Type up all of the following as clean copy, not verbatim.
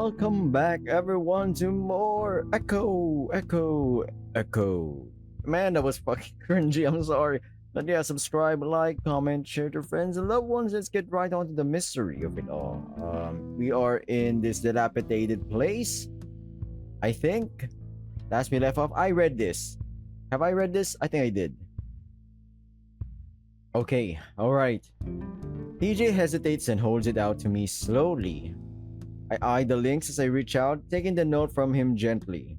welcome back everyone to more Echo. Man, that was fucking cringy, I'm sorry. But yeah, subscribe, like, comment, share to friends and loved ones. Let's get right on to the mystery of it all. We are in this dilapidated place, I think. Last we left off, I read this. Have I read this? I think I did. Okay, alright. TJ hesitates and holds it out to me slowly. I eye the links as I reach out, taking the note from him gently.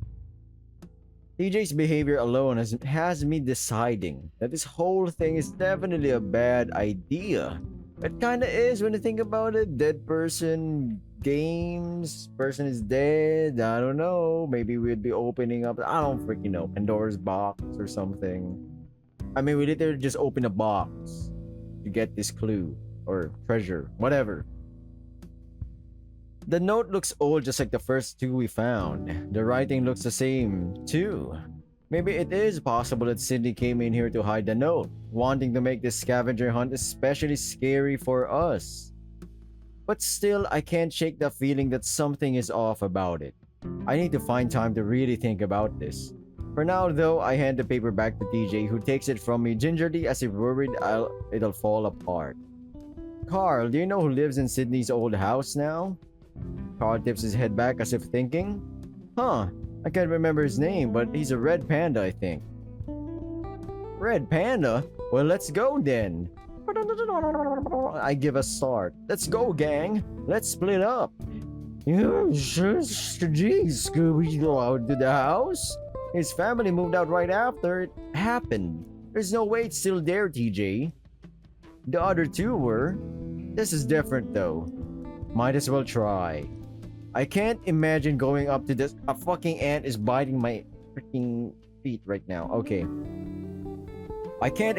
TJ's behavior alone has me deciding that this whole thing is definitely a bad idea. It kinda is when you think about it. Dead person, games, person is dead, I don't know. Maybe we'd be opening up, I don't freaking know, Pandora's box or something. I mean, we literally just open a box to get this clue or treasure, whatever. The note looks old just like the first two we found. The writing looks the same, too. Maybe it is possible that Sydney came in here to hide the note, wanting to make this scavenger hunt especially scary for us. But still, I can't shake the feeling that something is off about it. I need to find time to really think about this. For now, though, I hand the paper back to TJ, who takes it from me gingerly as if worried it'll fall apart. Carl, do you know who lives in Sydney's old house now? Carl tips his head back as if thinking. Huh, I can't remember his name, but he's a red panda, I think. Red panda? Well, let's go then. I give a start. Let's go, gang. Let's split up. Geez, could we go out to the house? His family moved out right after it happened. There's no way it's still there, TJ. The other two were. This is different, though. Might as well try. I can't imagine going up to this. A fucking ant is biting my freaking feet right now. Okay. I can't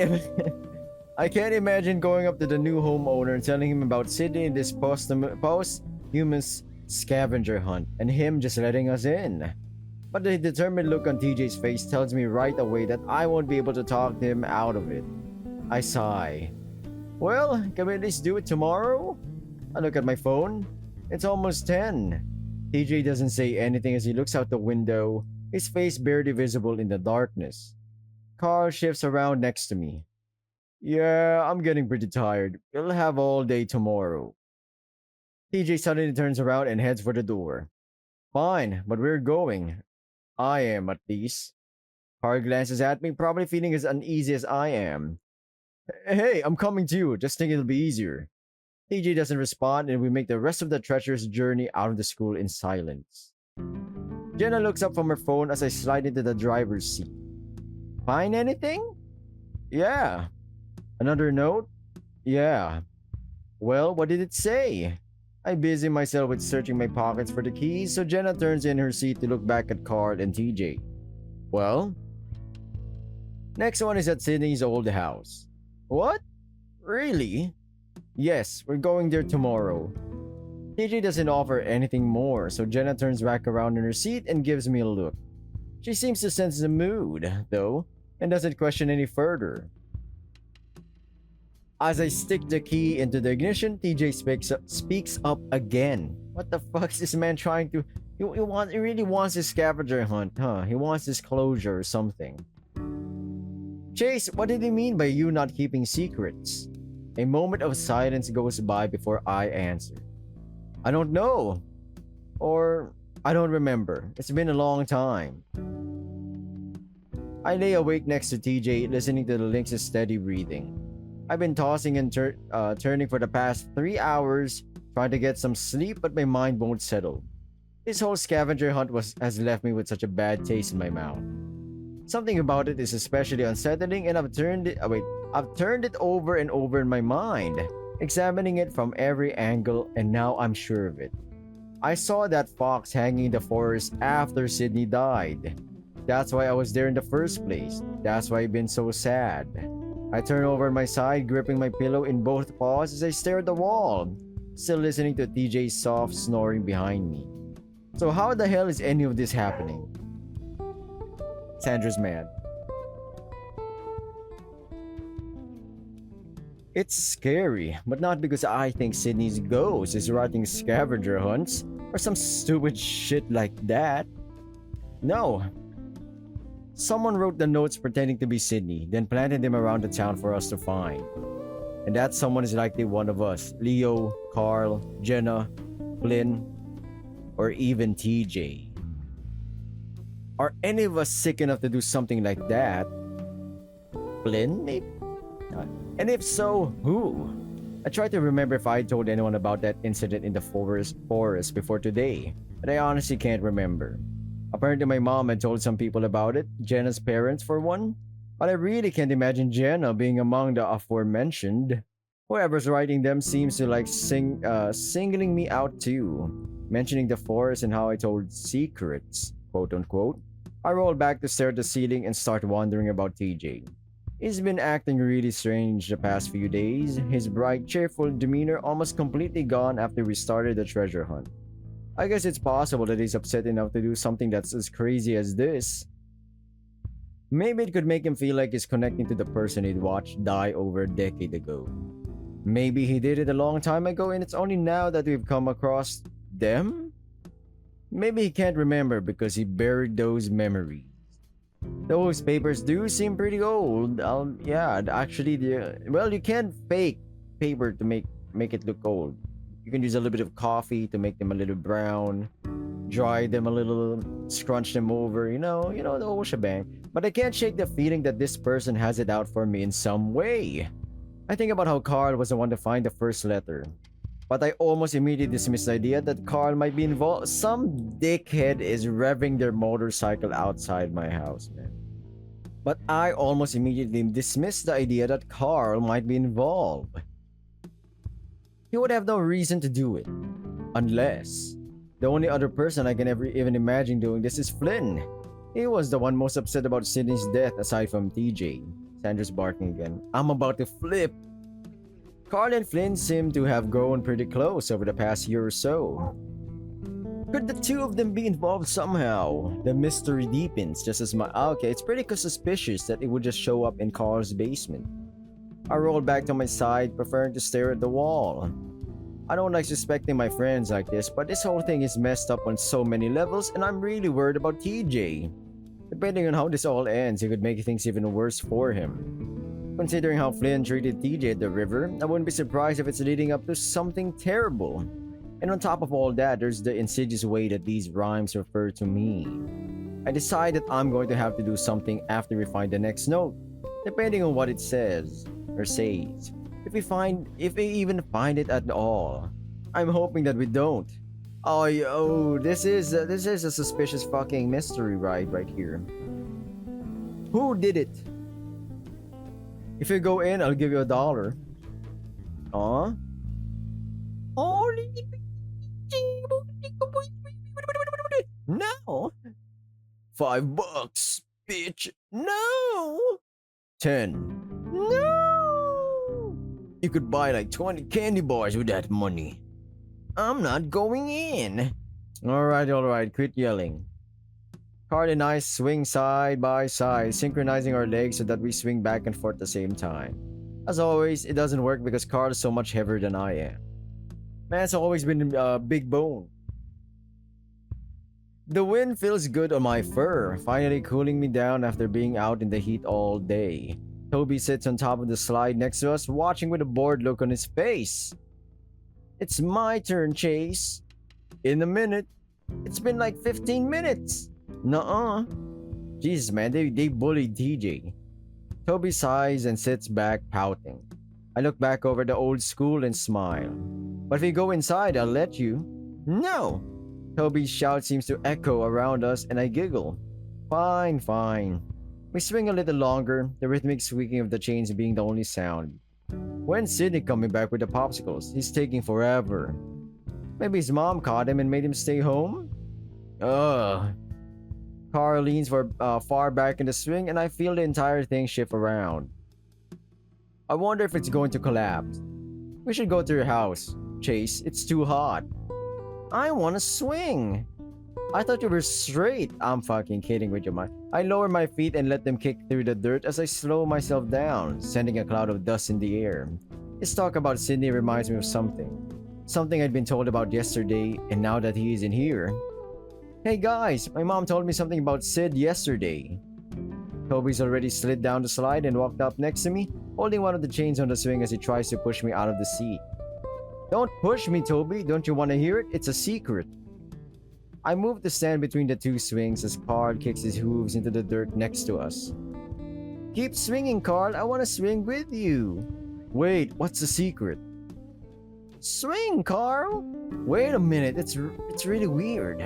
I can't imagine going up to the new homeowner and telling him about Sydney and this post-human scavenger hunt and him just letting us in. But the determined look on TJ's face tells me right away that I won't be able to talk to him out of it. I sigh. Well, can we at least do it tomorrow? I look at my phone. It's almost 10. TJ doesn't say anything as he looks out the window, his face barely visible in the darkness. Carl shifts around next to me. Yeah, I'm getting pretty tired. We'll have all day tomorrow. TJ suddenly turns around and heads for the door. Fine, but we're going. I am, at least. Carl glances at me, probably feeling as uneasy as I am. Hey, I'm coming too. Just think it'll be easier. TJ doesn't respond, and we make the rest of the treacherous journey out of the school in silence. Jenna looks up from her phone as I slide into the driver's seat. Find anything? Yeah. Another note? Yeah. Well, what did it say? I busy myself with searching my pockets for the keys, so Jenna turns in her seat to look back at Carl and TJ. Well? Next one is at Sydney's old house. What? Really? Yes, we're going there tomorrow. TJ doesn't offer anything more, so Jenna turns back around in her seat and gives me a look. She seems to sense the mood, though, and doesn't question any further. As I stick the key into the ignition, TJ speaks up again. What the fuck is this man trying to... He really wants this scavenger hunt, huh? He wants this closure or something. Chase, what did he mean by you not keeping secrets? A moment of silence goes by before I answer. I don't know. Or, I don't remember. It's been a long time. I lay awake next to TJ, listening to the Lynx's steady breathing. I've been tossing and turning for the past 3 hours, trying to get some sleep, but my mind won't settle. This whole scavenger hunt has left me with such a bad taste in my mouth. Something about it is especially unsettling, and I've turned it over and over in my mind, examining it from every angle, and now I'm sure of it. I saw that fox hanging in the forest after Sydney died. That's why I was there in the first place. That's why I've been so sad. I turn over on my side, gripping my pillow in both paws as I stare at the wall, still listening to TJ's soft snoring behind me. So how the hell is any of this happening? Sandra's mad. It's scary, but not because I think Sydney's ghost is writing scavenger hunts. Or some stupid shit like that. No. Someone wrote the notes pretending to be Sydney, then planted them around the town for us to find. And that someone is likely one of us. Leo, Carl, Jenna, Flynn, or even TJ. Are any of us sick enough to do something like that? Flynn, maybe? And if so, who? I tried to remember if I told anyone about that incident in the forest before today, but I honestly can't remember. Apparently my mom had told some people about it, Jenna's parents for one, but I really can't imagine Jenna being among the aforementioned. Whoever's writing them seems to like singling me out too, mentioning the forest and how I told secrets, quote unquote. I roll back to stare at the ceiling and start wondering about TJ. He's been acting really strange the past few days, his bright, cheerful demeanor almost completely gone after we started the treasure hunt. I guess it's possible that he's upset enough to do something that's as crazy as this. Maybe it could make him feel like he's connecting to the person he'd watched die over a decade ago. Maybe he did it a long time ago and it's only now that we've come across them? Maybe he can't remember because he buried those memories. Those papers do seem pretty old. Yeah, actually, well, you can fake paper to make it look old. You can use a little bit of coffee to make them a little brown, dry them a little, scrunch them over, the whole shebang. But I can't shake the feeling that this person has it out for me in some way. I think about how Carl was the one to find the first letter. But I almost immediately dismissed the idea that Carl might be involved. Some dickhead is revving their motorcycle outside my house, man. But I almost immediately dismissed the idea that Carl might be involved. He would have no reason to do it. Unless the only other person I can ever even imagine doing this is Flynn. He was the one most upset about Sydney's death aside from TJ. Sandra's barking again. I'm about to flip. Carl and Flynn seem to have grown pretty close over the past year or so. Could the two of them be involved somehow? The mystery deepens just as my... Okay, it's pretty suspicious that it would just show up in Carl's basement. I rolled back to my side, preferring to stare at the wall. I don't like suspecting my friends like this, but this whole thing is messed up on so many levels and I'm really worried about TJ. Depending on how this all ends, it could make things even worse for him. Considering how Flynn treated TJ at the river, I wouldn't be surprised if it's leading up to something terrible. And on top of all that, there's the insidious way that these rhymes refer to me. I decide that I'm going to have to do something after we find the next note, depending on what it says, or says. If we even find it at all. I'm hoping that we don't. Oh, yo, this is a suspicious fucking mystery right here. Who did it? If you go in, I'll give you $1. Huh? No. $5, bitch. No. 10. No. You could buy like 20 candy bars with that money. I'm not going in. Alright, quit yelling. Carl and I swing side by side, synchronizing our legs so that we swing back and forth at the same time. As always, it doesn't work because Carl is so much heavier than I am. Man's always been a big bone. The wind feels good on my fur, finally cooling me down after being out in the heat all day. Toby sits on top of the slide next to us, watching with a bored look on his face. It's my turn, Chase. In a minute. It's been like 15 minutes. Nuh-uh. Jesus, man, they bullied TJ. Toby sighs and sits back, pouting. I look back over the old school and smile. But if we go inside, I'll let you. No! Toby's shout seems to echo around us and I giggle. Fine. We swing a little longer, the rhythmic squeaking of the chains being the only sound. When's Sydney coming back with the popsicles? He's taking forever. Maybe his mom caught him and made him stay home? Ugh. Carl leans far back in the swing and I feel the entire thing shift around. I wonder if it's going to collapse. We should go to your house, Chase. It's too hot. I want to swing. I thought you were straight. I'm fucking kidding with you, man. I lower my feet and let them kick through the dirt as I slow myself down, sending a cloud of dust in the air. This talk about Sydney reminds me of something. Something I'd been told about yesterday, and now that he isn't here. Hey guys, my mom told me something about Sid yesterday. Toby's already slid down the slide and walked up next to me, holding one of the chains on the swing as he tries to push me out of the seat. Don't push me, Toby. Don't you want to hear it? It's a secret. I move the stand between the two swings as Carl kicks his hooves into the dirt next to us. Keep swinging, Carl. I want to swing with you. Wait, what's the secret? Swing, Carl. Wait a minute. It's really weird.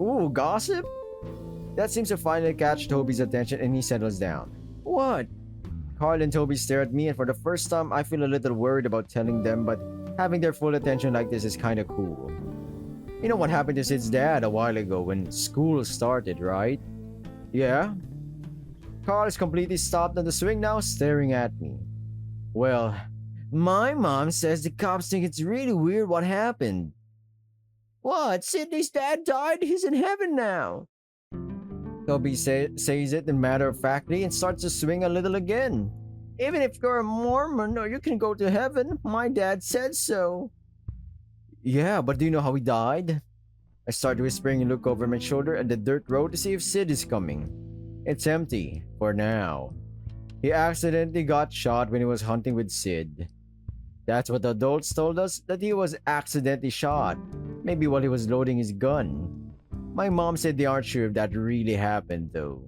Ooh, gossip? That seems to finally catch Toby's attention and he settles down. What? Carl and Toby stare at me and for the first time I feel a little worried about telling them, but having their full attention like this is kinda cool. You know what happened to Sid's dad a while ago when school started, right? Yeah? Carl is completely stopped on the swing now, staring at me. Well, my mom says the cops think it's really weird what happened. What? Sydney's dad died? He's in heaven now. Toby says it matter-of-factly and starts to swing a little again. Even if you're a Mormon, or you can go to heaven. My dad said so. Yeah, but do you know how he died? I start whispering and look over my shoulder at the dirt road to see if Sid is coming. It's empty, for now. He accidentally got shot when he was hunting with Sid. That's what the adults told us, that he was accidentally shot. Maybe while he was loading his gun. My mom said they aren't sure if that really happened, though.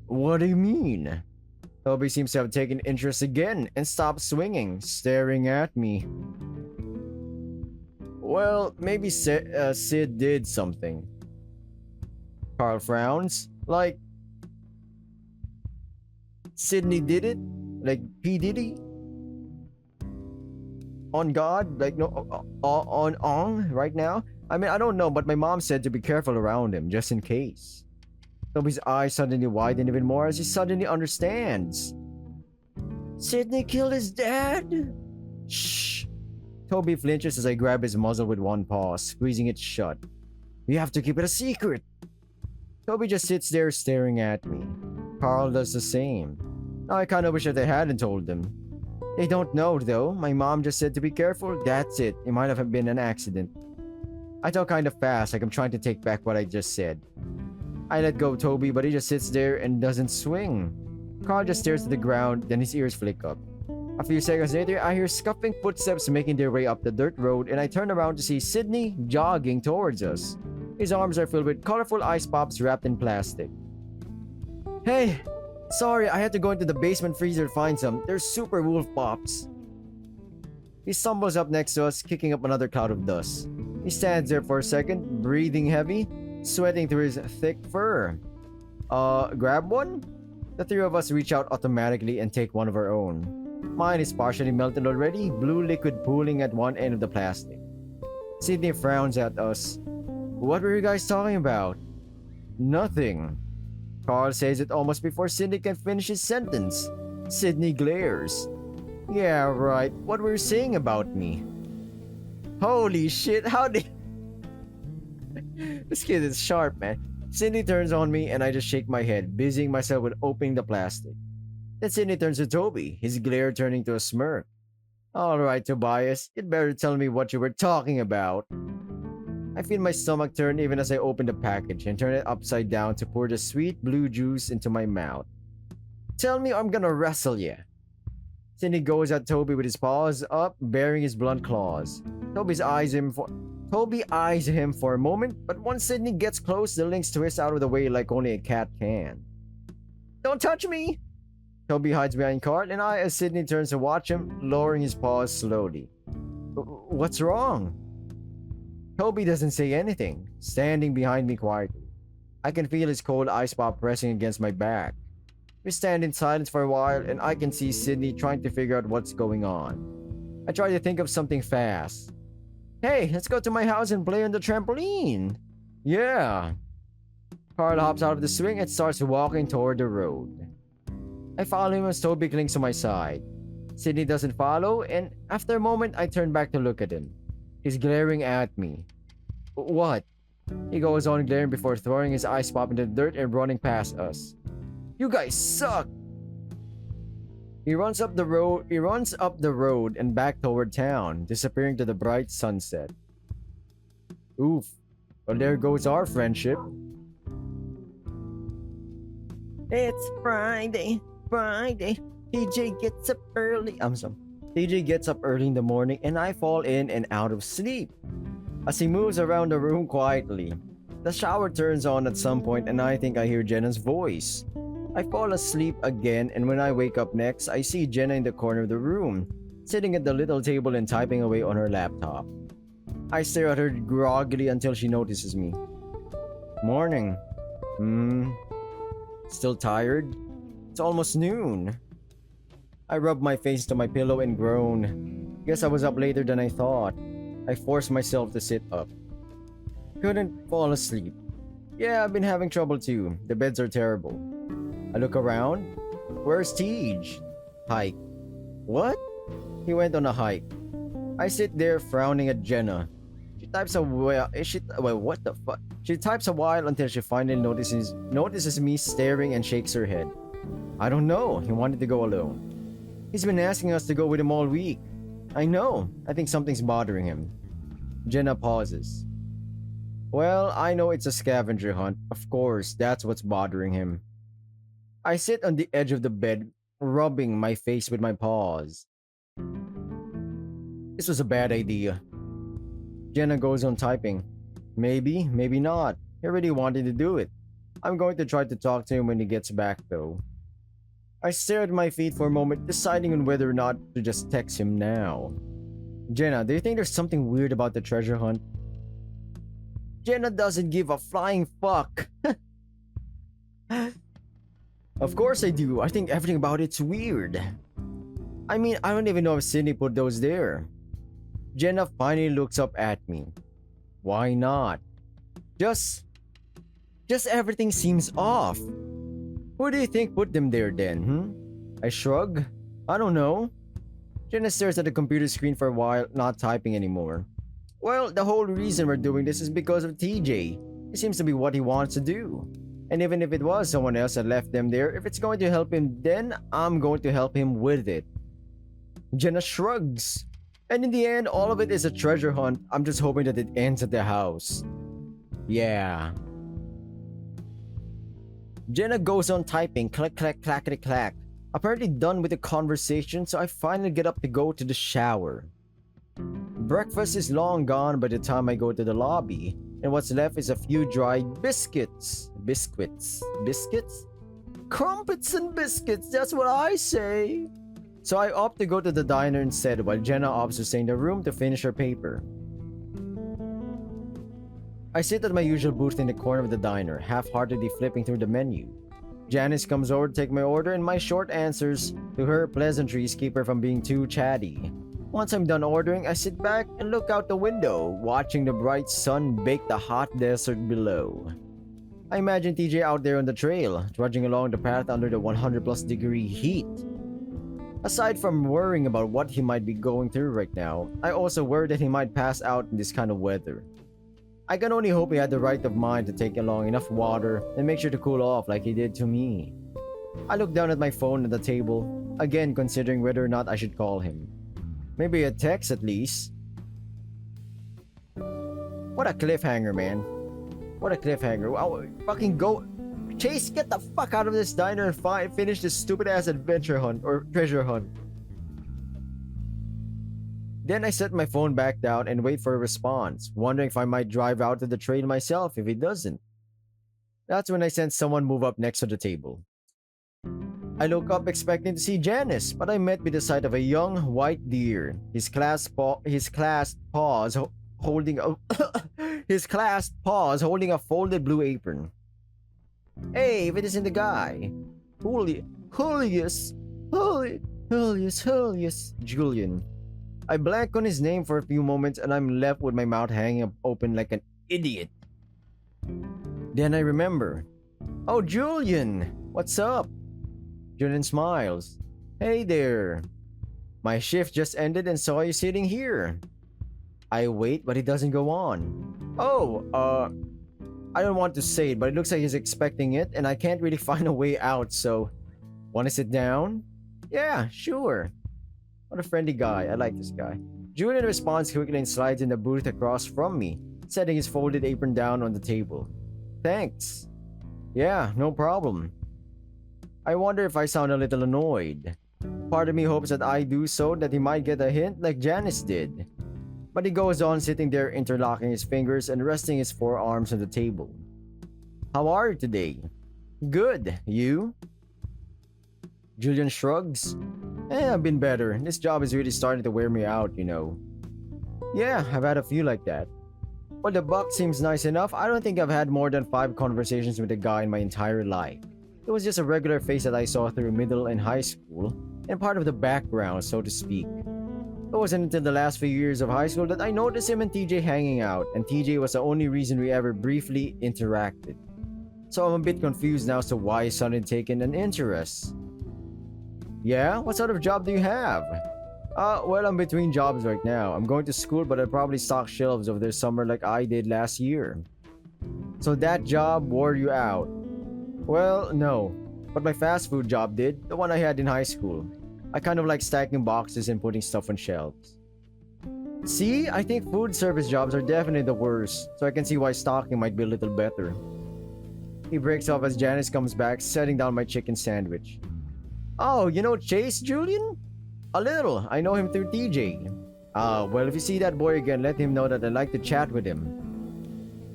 What do you mean? Toby seems to have taken interest again and stopped swinging, staring at me. Well, maybe Sid did something. Carl frowns. Like, Sydney did it? Like P. Diddy? On God? Like, no, on right now? I mean, I don't know, but my mom said to be careful around him, just in case. Toby's eyes suddenly widen even more as he suddenly understands. Sydney killed his dad? Shh. Toby flinches as I grab his muzzle with one paw, squeezing it shut. We have to keep it a secret. Toby just sits there staring at me. Carl does the same. I kinda wish that I hadn't told them. They don't know, though. My mom just said to be careful. That's it. It might have been an accident. I talk kind of fast, like I'm trying to take back what I just said. I let go of Toby, but he just sits there and doesn't swing. Carl just stares at the ground, then his ears flick up. A few seconds later, I hear scuffing footsteps making their way up the dirt road, and I turn around to see Sydney jogging towards us. His arms are filled with colorful ice pops wrapped in plastic. Hey, sorry, I had to go into the basement freezer to find some. They're super wolf pops. He stumbles up next to us, kicking up another cloud of dust. He stands there for a second, breathing heavy, sweating through his thick fur. Grab one? The three of us reach out automatically and take one of our own. Mine is partially melted already, blue liquid pooling at one end of the plastic. Sydney frowns at us. What were you guys talking about? Nothing. Carl says it almost before Sydney can finish his sentence. Sydney glares. Yeah, right. What were you saying about me? Holy shit, how did... This kid is sharp, man. Sydney turns on me and I just shake my head, busying myself with opening the plastic. Then Sydney turns to Toby, his glare turning to a smirk. Alright, Tobias, you'd better tell me what you were talking about. I feel my stomach turn even as I open the package and turn it upside down to pour the sweet blue juice into my mouth. Tell me I'm gonna wrestle ya. Sydney goes at Toby with his paws up, baring his blunt claws. Toby eyes him for a moment, but once Sydney gets close, the lynx twists out of the way like only a cat can. Don't touch me! Toby hides behind Carl, and I, as Sydney turns to watch him, lowering his paws slowly. What's wrong? Toby doesn't say anything, standing behind me quietly. I can feel his cold ice pop pressing against my back. We stand in silence for a while, and I can see Sydney trying to figure out what's going on. I try to think of something fast. Hey, let's go to my house and play on the trampoline. Yeah. Carl hops out of the swing and starts walking toward the road. I follow him as Toby clings to my side. Sydney doesn't follow, and after a moment, I turn back to look at him. He's glaring at me. What? He goes on glaring before throwing his ice pop into the dirt and running past us. You guys suck! He runs up the road and back toward town, disappearing to the bright sunset. Oof. Well, there goes our friendship. It's Friday, Friday. TJ gets up early. I'm sorry. TJ gets up early in the morning and I fall in and out of sleep. As he moves around the room quietly, the shower turns on at some point and I think I hear Jenna's voice. I fall asleep again and when I wake up next, I see Jenna in the corner of the room, sitting at the little table and typing away on her laptop. I stare at her groggily until she notices me. Morning. Still tired? It's almost noon. I rub my face to my pillow and groan. Guess I was up later than I thought. I forced myself to sit up. Couldn't fall asleep. Yeah, I've been having trouble too. The beds are terrible. I look around. Where's Tej? Hike. What? He went on a hike. I sit there frowning at Jenna. She types a while. What the fuck? She types a while until she finally notices me staring and shakes her head. I don't know. He wanted to go alone. He's been asking us to go with him all week. I know. I think something's bothering him. Jenna pauses. Well, I know it's a scavenger hunt. Of course, that's what's bothering him. I sit on the edge of the bed, rubbing my face with my paws. This was a bad idea. Jenna goes on typing. Maybe, maybe not. He already wanted to do it. I'm going to try to talk to him when he gets back though. I stare at my feet for a moment, deciding on whether or not to just text him now. Jenna, do you think there's something weird about the treasure hunt? Jenna doesn't give a flying fuck. Of course I do. I think everything about it's weird. I mean, I don't even know if Sydney put those there. Jenna finally looks up at me. Why not? Just everything seems off. Who do you think put them there then, I shrug. I don't know. Jenna stares at the computer screen for a while, not typing anymore. Well, the whole reason we're doing this is because of TJ. It seems to be what he wants to do. And even if it was someone else that left them there, if it's going to help him, then I'm going to help him with it. Jenna shrugs. And in the end, all of it is a treasure hunt. I'm just hoping that it ends at the house. Yeah. Jenna goes on typing, clack, clack, clackety, clack. Apparently done with the conversation, so I finally get up to go to the shower. Breakfast is long gone by the time I go to the lobby, and what's left is a few dried biscuits. Biscuits? Crumpets and biscuits, that's what I say. So I opt to go to the diner instead while Jenna opts to stay in the room to finish her paper. I sit at my usual booth in the corner of the diner, half-heartedly flipping through the menu. Janice comes over to take my order and my short answers to her pleasantries keep her from being too chatty. Once I'm done ordering, I sit back and look out the window, watching the bright sun bake the hot desert below. I imagine TJ out there on the trail, trudging along the path under the 100+ degree heat. Aside from worrying about what he might be going through right now, I also worry that he might pass out in this kind of weather. I can only hope he had the right of mind to take along enough water and make sure to cool off like he did to me. I look down at my phone at the table, again considering whether or not I should call him. Maybe a text at least. What a cliffhanger, man. What a cliffhanger. Wow, fucking go. Chase, get the fuck out of this diner and finish this stupid ass adventure hunt or treasure hunt. Then I set my phone back down and wait for a response, wondering if I might drive out to the train myself if he doesn't. That's when I sense someone move up next to the table. I look up expecting to see Janice, but I'm met with the sight of a young white deer, his clasped paws holding a folded blue apron. Hey, if it isn't the guy. Julius, Julian. I blank on his name for a few moments and I'm left with my mouth hanging open like an idiot. Then I remember. Oh, Julian, what's up? Julian smiles. Hey there. My shift just ended and saw you sitting here. I wait, but he doesn't go on. Oh, I don't want to say it, but it looks like he's expecting it and I can't really find a way out, so... Wanna sit down? Yeah, sure. What a friendly guy. I like this guy. Julian responds quickly and slides in the booth across from me, setting his folded apron down on the table. Thanks. Yeah, no problem. I wonder if I sound a little annoyed. Part of me hopes that I do so that he might get a hint like Janice did. But he goes on sitting there interlocking his fingers and resting his forearms on the table. How are you today? Good. You? Julian shrugs. I've been better. This job is really starting to wear me out, you know. Yeah, I've had a few like that. But the buck seems nice enough. I don't think I've had more than 5 conversations with a guy in my entire life. It was just a regular face that I saw through middle and high school, and part of the background, so to speak. It wasn't until the last few years of high school that I noticed him and TJ hanging out, and TJ was the only reason we ever briefly interacted. So I'm a bit confused now as to why he's suddenly taken an interest. Yeah? What sort of job do you have? Well, I'm between jobs right now. I'm going to school, but I'll probably stock shelves over this summer like I did last year. So that job wore you out? Well, no. But my fast food job did, the one I had in high school. I kind of like stacking boxes and putting stuff on shelves. See, I think food service jobs are definitely the worst, so I can see why stocking might be a little better. He breaks off as Janice comes back, setting down my chicken sandwich. Oh, you know Chase, Julian? A little. I know him through TJ. Well, if you see that boy again, let him know that I'd like to chat with him.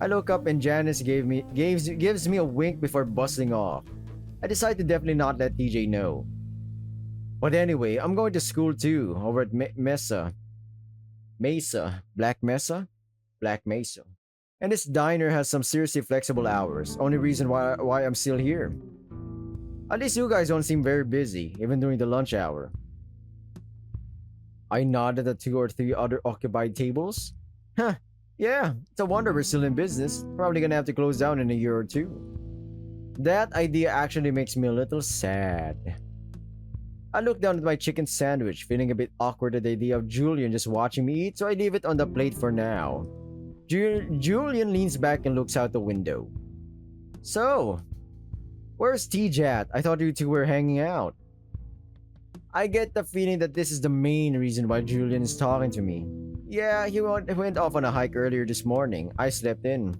I look up and Janice gives me a wink before busting off. I decide to definitely not let TJ know. But anyway, I'm going to school too, over at Mesa. Black Mesa? Black Mesa. And this diner has some seriously flexible hours. Only reason why I'm still here. At least you guys don't seem very busy, even during the lunch hour. I nodded at 2 or 3 other occupied tables. Huh, yeah, it's a wonder we're still in business. Probably gonna have to close down in a year or two. That idea actually makes me a little sad. I look down at my chicken sandwich, feeling a bit awkward at the idea of Julian just watching me eat, so I leave it on the plate for now. Julian leans back and looks out the window. So, where's TJ at? I thought you two were hanging out. I get the feeling that this is the main reason why Julian is talking to me. Yeah, he went off on a hike earlier this morning. I slept in.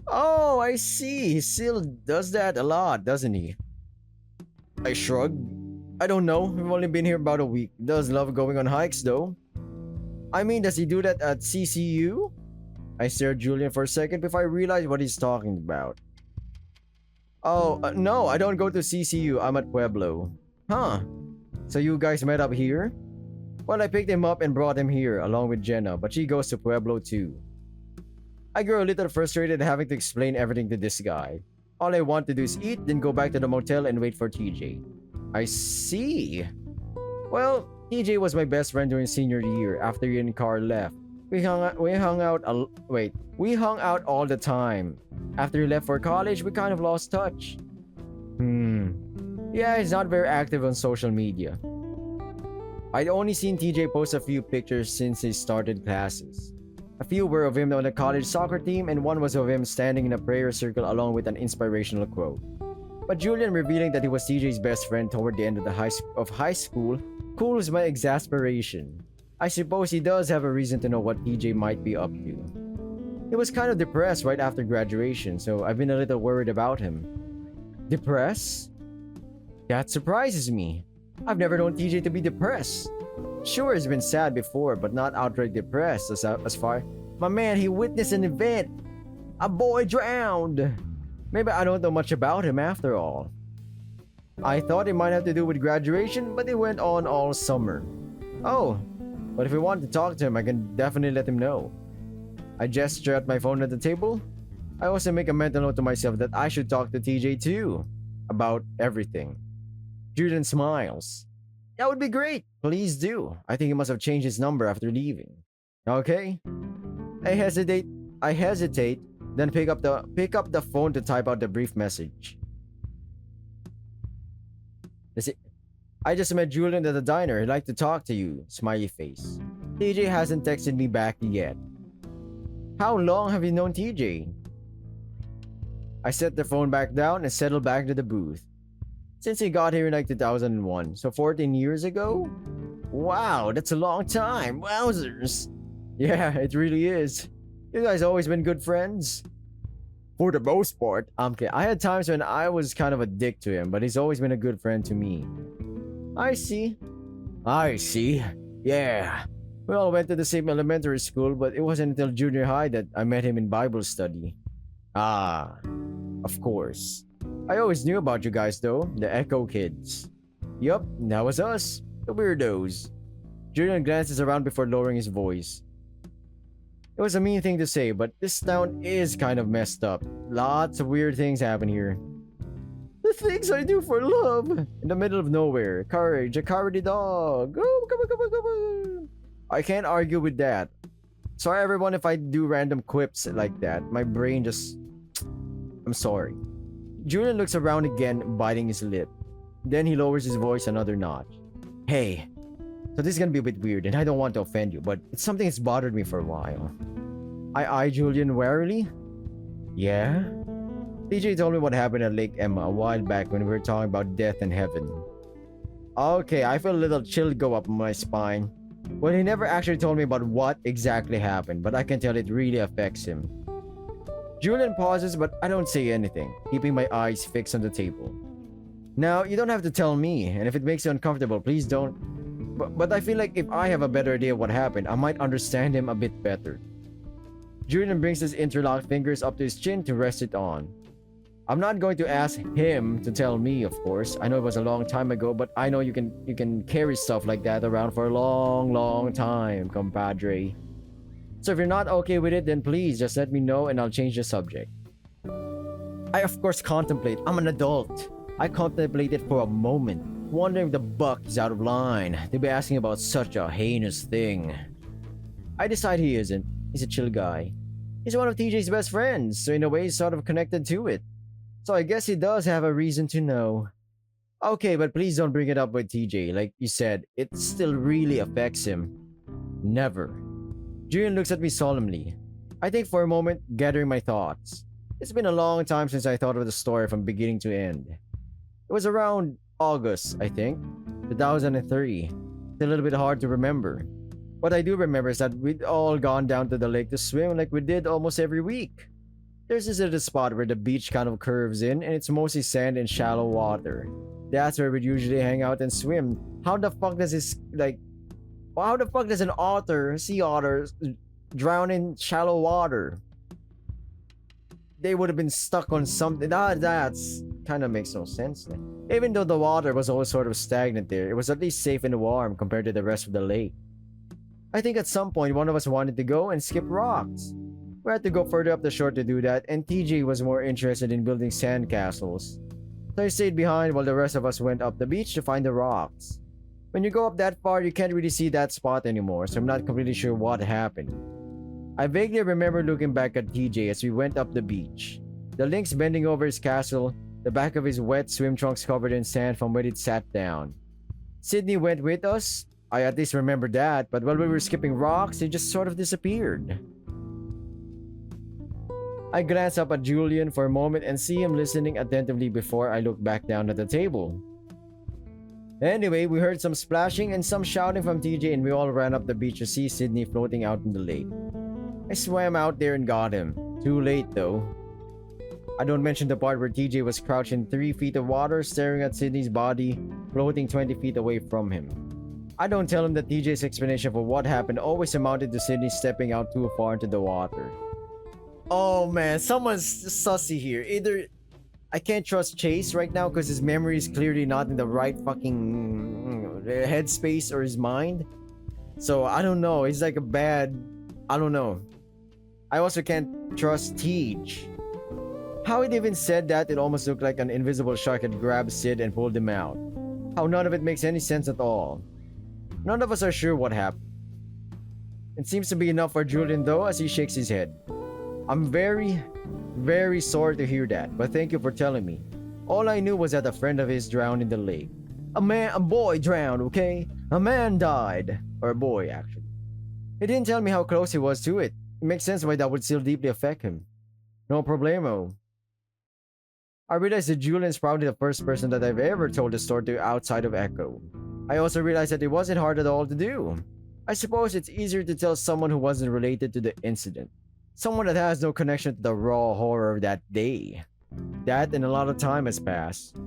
Oh, I see. He still does that a lot, doesn't he? I shrug. I don't know. We've only been here about a week. He does love going on hikes, though. I mean, does he do that at CCU? I stare at Julian for a second before I realize what he's talking about. Oh, no, I don't go to CCU. I'm at Pueblo. Huh. So you guys met up here? Well, I picked him up and brought him here, along with Jenna, but she goes to Pueblo too. I grow a little frustrated having to explain everything to this guy. All I want to do is eat, then go back to the motel and wait for TJ. I see. Well, TJ was my best friend during senior year after he and Carl left. We hung out all the time. After he left for college, we kind of lost touch. Yeah, he's not very active on social media. I'd only seen TJ post a few pictures since he started classes. A few were of him on the college soccer team, and one was of him standing in a prayer circle along with an inspirational quote. But Julian revealing that he was TJ's best friend toward the end of high school cools my exasperation. I suppose he does have a reason to know what TJ might be up to. He was kind of depressed right after graduation, so I've been a little worried about him. Depressed? That surprises me. I've never known TJ to be depressed. Sure, he's been sad before, but not outright depressed as far. My man, he witnessed an event. A boy drowned. Maybe I don't know much about him after all. I thought it might have to do with graduation, but it went on all summer. Oh, but if you want to talk to him, I can definitely let him know. I gesture at my phone at the table. I also make a mental note to myself that I should talk to TJ too. About everything. Julian smiles. That would be great. Please do. I think he must have changed his number after leaving. Okay. I hesitate, then pick up the phone to type out the brief message. I just met Julian at the diner. He'd like to talk to you. Smiley face. TJ hasn't texted me back yet. How long have you known TJ? I set the phone back down and settle back to the booth. Since he got here in like 2001, so 14 years ago? Wow, that's a long time. Wowzers. Yeah, it really is. You guys always been good friends? For the most part. Okay, I had times when I was kind of a dick to him, but he's always been a good friend to me. I see. I see. Yeah. We all went to the same elementary school, but it wasn't until junior high that I met him in Bible study. Ah, of course. I always knew about you guys though, the Echo Kids. Yup, that was us, the weirdos. Julian glances around before lowering his voice. It was a mean thing to say, but this town is kind of messed up. Lots of weird things happen here. The things I do for love! In the middle of nowhere. Courage, a cowardly dog. Oh, come on, come on, come on. I can't argue with that. Sorry everyone if I do random quips like that. My brain just... I'm sorry. Julian looks around again, biting his lip. Then he lowers his voice another notch. Hey, so this is gonna be a bit weird, and I don't want to offend you, but it's something that's bothered me for a while. I eye Julian warily. Yeah? TJ told me what happened at Lake Emma a while back when we were talking about death and heaven. Okay, I feel a little chill go up my spine. Well, he never actually told me about what exactly happened, but I can tell it really affects him. Julian pauses, but I don't say anything, keeping my eyes fixed on the table. Now, you don't have to tell me, and if it makes you uncomfortable, please don't. But I feel like if I have a better idea of what happened, I might understand him a bit better. Julian brings his interlocked fingers up to his chin to rest it on. I'm not going to ask him to tell me, of course. I know it was a long time ago, but I know you can carry stuff like that around for a long, long time, compadre. So if you're not okay with it, then please just let me know and I'll change the subject. I of course contemplate. I'm an adult. I contemplated for a moment, wondering if the buck is out of line to be asking about such a heinous thing. I decide he isn't. He's a chill guy. He's one of TJ's best friends, so in a way he's sort of connected to it. So I guess he does have a reason to know. Okay, but please don't bring it up with TJ. Like you said, it still really affects him. Never. Julian looks at me solemnly. I think for a moment, gathering my thoughts. It's been a long time since I thought of the story from beginning to end. It was around August, I think, 2003. It's a little bit hard to remember. What I do remember is that we'd all gone down to the lake to swim like we did almost every week. There's this little spot where the beach kind of curves in and it's mostly sand and shallow water. That's where we'd usually hang out and swim. How the fuck does this, how the fuck does sea otter, drown in shallow water? They would have been stuck on something. That's kind of makes no sense. Even though the water was always sort of stagnant there, it was at least safe and warm compared to the rest of the lake. I think at some point one of us wanted to go and skip rocks. We had to go further up the shore to do that, and TJ was more interested in building sandcastles. So I stayed behind while the rest of us went up the beach to find the rocks. When you go up that far, you can't really see that spot anymore, so I'm not completely sure what happened. I vaguely remember looking back at TJ as we went up the beach. The lynx bending over his castle, the back of his wet swim trunks covered in sand from where it sat down. Sydney went with us. I at least remember that, but while we were skipping rocks, he just sort of disappeared. I glance up at Julian for a moment and see him listening attentively before I look back down at the table. Anyway, we heard some splashing and some shouting from TJ and we all ran up the beach to see Sydney floating out in the lake. I swam out there and got him. Too late though. I don't mention the part where TJ was crouched in 3 feet of water staring at Sydney's body, floating 20 feet away from him. I don't tell him that TJ's explanation for what happened always amounted to Sydney stepping out too far into the water. Oh man, someone's sussy here. Either I can't trust Chase right now because his memory is clearly not in the right fucking headspace or his mind. So I don't know. He's like a bad... I don't know. I also can't trust Tej. How it even said that, it almost looked like an invisible shark had grabbed Sid and pulled him out. How none of it makes any sense at all. None of us are sure what happened. It seems to be enough for Julian though as he shakes his head. I'm very, very sorry to hear that, but thank you for telling me. All I knew was that a friend of his drowned in the lake. A boy drowned, okay? A man died. Or a boy, actually. He didn't tell me how close he was to it. It makes sense why that would still deeply affect him. No problemo. I realized that Julian is probably the first person that I've ever told the story to outside of Echo. I also realized that it wasn't hard at all to do. I suppose it's easier to tell someone who wasn't related to the incident. Someone that has no connection to the raw horror of that day. That and a lot of time has passed.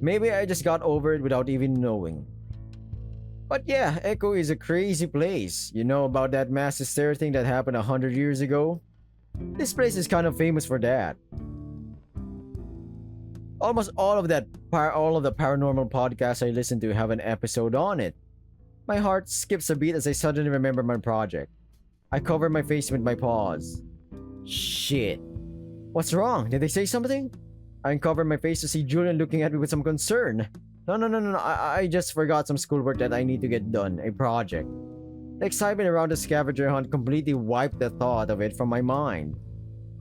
Maybe I just got over it without even knowing. But yeah, Echo is a crazy place. You know about that mass hysteria thing that happened 100 years ago? This place is kind of famous for that. Almost all of the paranormal podcasts I listen to have an episode on it. My heart skips a beat as I suddenly remember my project. I cover my face with my paws. Shit. What's wrong? Did they say something? I uncover my face to see Julian looking at me with some concern. No. I just forgot some schoolwork that I need to get done. A project. The excitement around the scavenger hunt completely wiped the thought of it from my mind.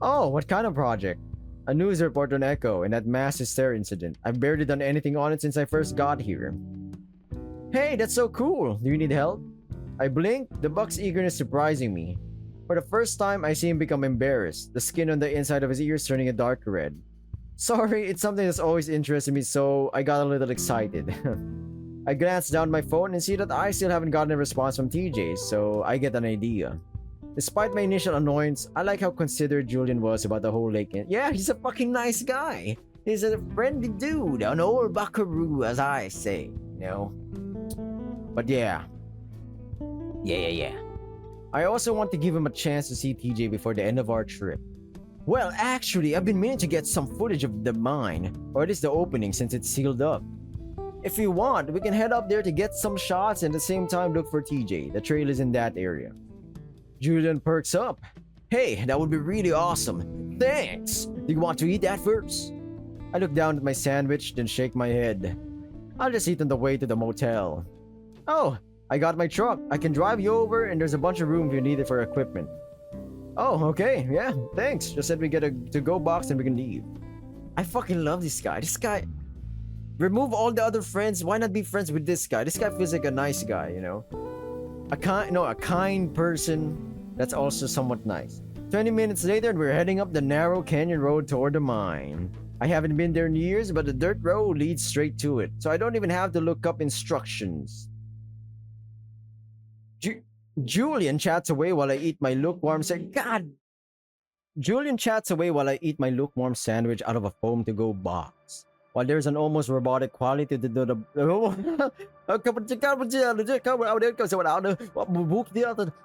Oh, what kind of project? A news report on Echo and that mass hysteria incident. I've barely done anything on it since I first got here. Hey, that's so cool. Do you need help? I blink, the buck's eagerness surprising me. For the first time, I see him become embarrassed, the skin on the inside of his ears turning a dark red. Sorry, it's something that's always interested me, so I got a little excited. I glance down my phone and see that I still haven't gotten a response from TJ, so I get an idea. Despite my initial annoyance, I like how considerate Julian was about the whole lake. Yeah, he's a fucking nice guy. He's a friendly dude, an old buckaroo, as I say, you know. But yeah. I also want to give him a chance to see TJ before the end of our trip. Well, actually, I've been meaning to get some footage of the mine, or at least the opening since it's sealed up. If you want, we can head up there to get some shots and at the same time look for TJ. The trail is in that area. Julian perks up. Hey, that would be really awesome. Thanks! Do you want to eat that first? I look down at my sandwich, then shake my head. I'll just eat on the way to the motel. Oh, I got my truck. I can drive you over and there's a bunch of room if you need it for equipment. Oh, okay. Yeah, thanks. Just said we get a to-go box and we can leave. I fucking love this guy. This guy... Remove all the other friends. Why not be friends with this guy? This guy feels like a nice guy, you know? A kind person that's also somewhat nice. 20 minutes later, and we're heading up the narrow canyon road toward the mine. I haven't been there in years, but the dirt road leads straight to it, so I don't even have to look up instructions. Julian chats away while I eat my lukewarm Julian chats away while I eat my lukewarm sandwich out of a foam-to-go box. While there's an almost robotic quality to the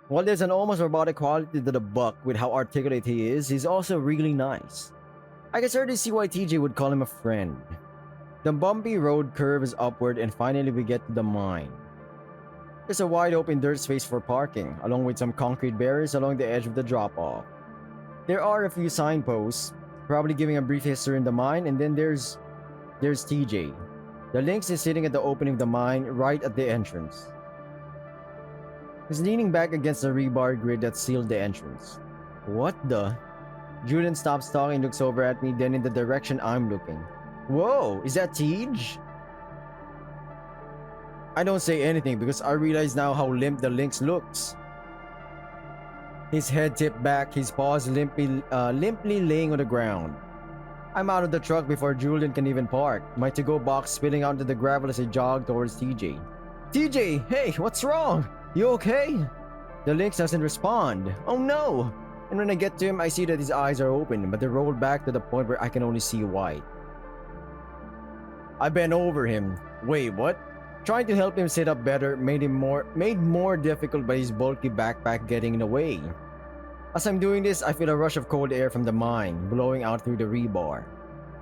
while there's an almost robotic quality to the buck with how articulate he is, he's also really nice. I can certainly see why TJ would call him a friend. The bumpy road curves upward and finally we get to the mine. There's a wide open dirt space for parking, along with some concrete barriers along the edge of the drop-off. There are a few signposts, probably giving a brief history in the mine, and then there's TJ. The Lynx is sitting at the opening of the mine, right at the entrance. He's leaning back against the rebar grid that sealed the entrance. What the? Julian stops talking and looks over at me, then in the direction I'm looking. Whoa, is that Tej? I don't say anything because I realize now how limp the Lynx looks. His head tipped back, his paws limply laying on the ground. I'm out of the truck before Julian can even park, my to-go box spilling out into the gravel as I jog towards TJ. TJ, hey, what's wrong? You okay? The Lynx doesn't respond. Oh no! And when I get to him, I see that his eyes are open, but they're rolled back to the point where I can only see white. I bend over him. Wait, what? Trying to help him sit up better made more difficult by his bulky backpack getting in the way. As I'm doing this, I feel a rush of cold air from the mine, blowing out through the rebar.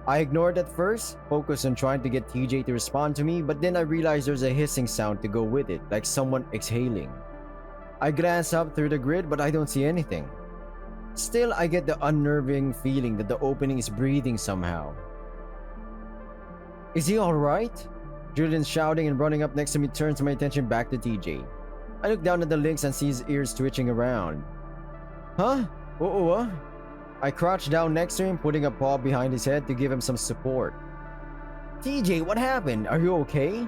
I ignored at first, focused on trying to get TJ to respond to me, but then I realized there's a hissing sound to go with it, like someone exhaling. I glance up through the grid, but I don't see anything. Still, I get the unnerving feeling that the opening is breathing somehow. Is he alright? Julian's shouting and running up next to me turns my attention back to TJ. I look down at the Lynx and see his ears twitching around. Huh? What? I crouch down next to him, putting a paw behind his head to give him some support. TJ, what happened? Are you okay?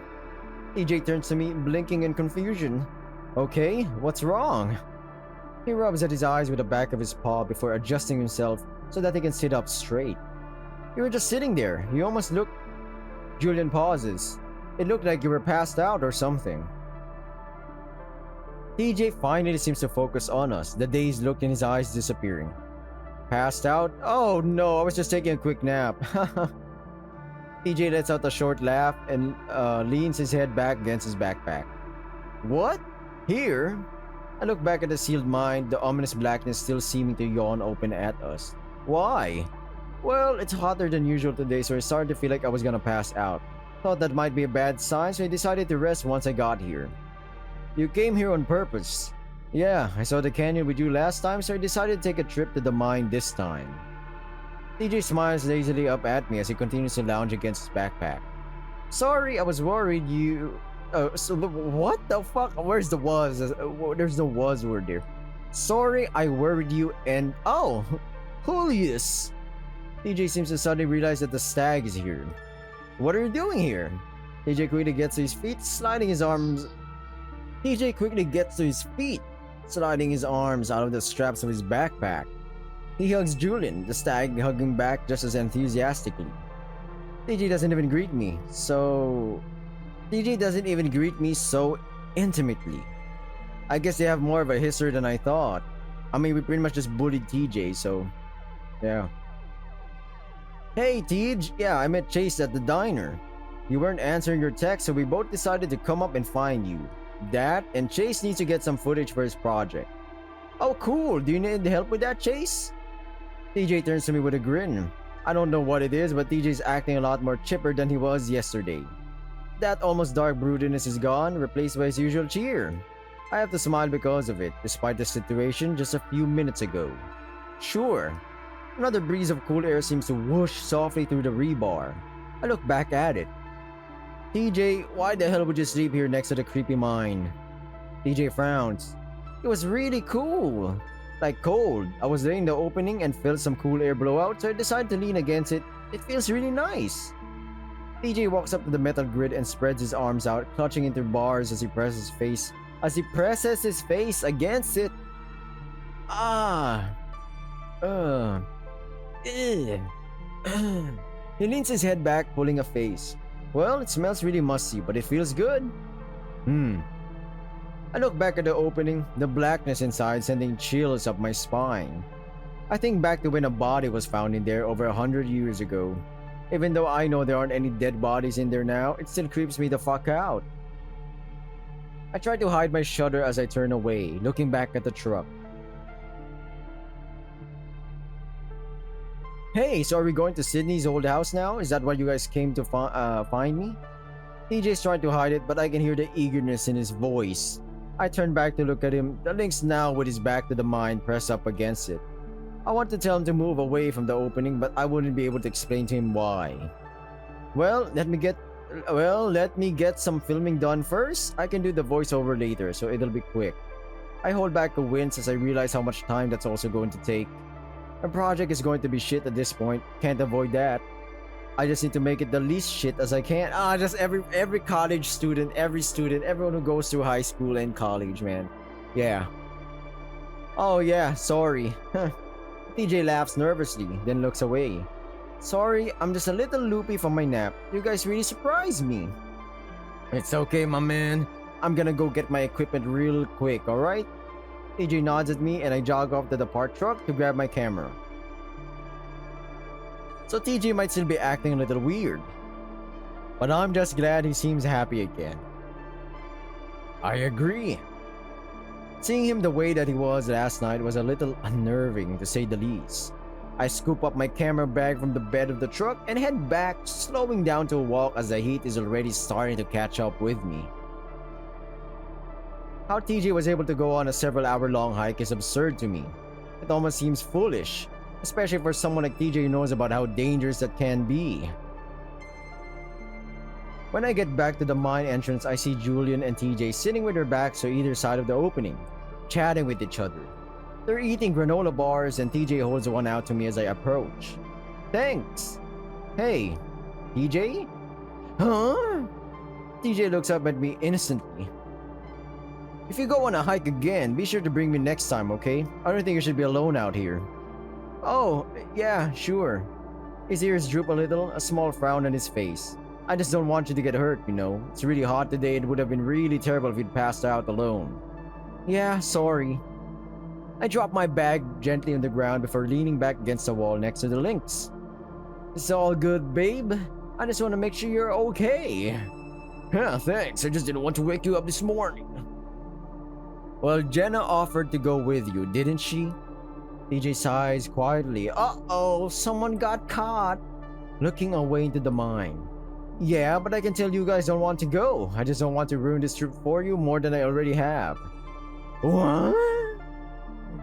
TJ turns to me, blinking in confusion. Okay, what's wrong? He rubs at his eyes with the back of his paw before adjusting himself so that he can sit up straight. You were just sitting there. You almost looked. Julian pauses. It looked like you were passed out or something. TJ finally seems to focus on us, the dazed look in his eyes disappearing. Passed out? Oh no, I was just taking a quick nap. TJ lets out a short laugh and leans his head back against his backpack. What? Here? I look back at the sealed mine, the ominous blackness still seeming to yawn open at us. Why? Well, it's hotter than usual today, so I started to feel like I was gonna pass out. Thought that might be a bad sign, so I decided to rest once I got here. You came here on purpose. Yeah, I saw the canyon with you last time, so I decided to take a trip to the mine this time. TJ smiles lazily up at me as he continues to lounge against his backpack. Sorry, I was worried you... what the fuck? Where's the was? There's no was word there. Sorry, I worried you and... Oh! Julius! TJ seems to suddenly realize that the stag is here. What are you doing here? TJ quickly gets to his feet, sliding his arms... TJ quickly gets to his feet, sliding his arms out of the straps of his backpack. He hugs Julian, the stag hugging back just as enthusiastically. TJ doesn't even greet me so intimately. I guess they have more of a history than I thought. I mean, we pretty much just bullied TJ, so yeah. Hey TJ, yeah, I met Chase at the diner. You weren't answering your text, so we both decided to come up and find you. That, and Chase needs to get some footage for his project. Oh cool, do you need help with that, Chase? TJ turns to me with a grin. I don't know what it is, but TJ's acting a lot more chipper than he was yesterday. That almost dark broodiness is gone, replaced by his usual cheer. I have to smile because of it, despite the situation just a few minutes ago. Sure. Another breeze of cool air seems to whoosh softly through the rebar. I look back at it. TJ, why the hell would you sleep here next to the creepy mine? TJ frowns. It was really cool. Like cold. I was there in the opening and felt some cool air blow out, so I decided to lean against it. It feels really nice. TJ walks up to the metal grid and spreads his arms out, clutching into bars as he presses his face against it. He leans his head back, pulling a face. Well, it smells really musty, but it feels good. I look back at the opening, the blackness inside sending chills up my spine. I think back to when a body was found in there over 100 years ago. Even though I know there aren't any dead bodies in there now, it still creeps me the fuck out. I try to hide my shudder as I turn away, looking back at the truck. Hey, so are we going to Sydney's old house now? Is that why you guys came to find me? TJ's trying to hide it, but I can hear the eagerness in his voice. I turn back to look at him, the Lynx now with his back to the mine pressed up against it. I want to tell him to move away from the opening, but I wouldn't be able to explain to him why. Well, let me get some filming done first. I can do the voiceover later, so it'll be quick. I hold back a wince as I realize how much time that's also going to take. My project is going to be shit at this point, can't avoid that. I just need to make it the least shit as I can. Just every college student, everyone who goes through high school and college, man. Yeah. Oh yeah, sorry. TJ laughs nervously, then looks away. Sorry, I'm just a little loopy from my nap. You guys really surprised me. It's okay, my man. I'm gonna go get my equipment real quick, alright? TJ nods at me and I jog off to the parked truck to grab my camera. So TJ might still be acting a little weird. But I'm just glad he seems happy again. I agree. Seeing him the way that he was last night was a little unnerving to say the least. I scoop up my camera bag from the bed of the truck and head back, slowing down to a walk as the heat is already starting to catch up with me. How TJ was able to go on a several-hour-long hike is absurd to me. It almost seems foolish, especially for someone like TJ who knows about how dangerous that can be. When I get back to the mine entrance, I see Julian and TJ sitting with their backs to either side of the opening, chatting with each other. They're eating granola bars and TJ holds one out to me as I approach. Thanks! Hey, TJ? Huh? TJ looks up at me innocently. If you go on a hike again, be sure to bring me next time, okay? I don't think you should be alone out here. Oh, yeah, sure. His ears droop a little, a small frown on his face. I just don't want you to get hurt, you know. It's really hot today. It would have been really terrible if you'd passed out alone. Yeah, sorry. I drop my bag gently on the ground before leaning back against the wall next to the Lynx. It's all good, babe. I just want to make sure you're okay. Yeah, thanks. I just didn't want to wake you up this morning. Well, Jenna offered to go with you, didn't she? TJ sighs quietly. Uh-oh, someone got caught. Looking away into the mine. Yeah, but I can tell you guys don't want to go. I just don't want to ruin this trip for you more than I already have. What?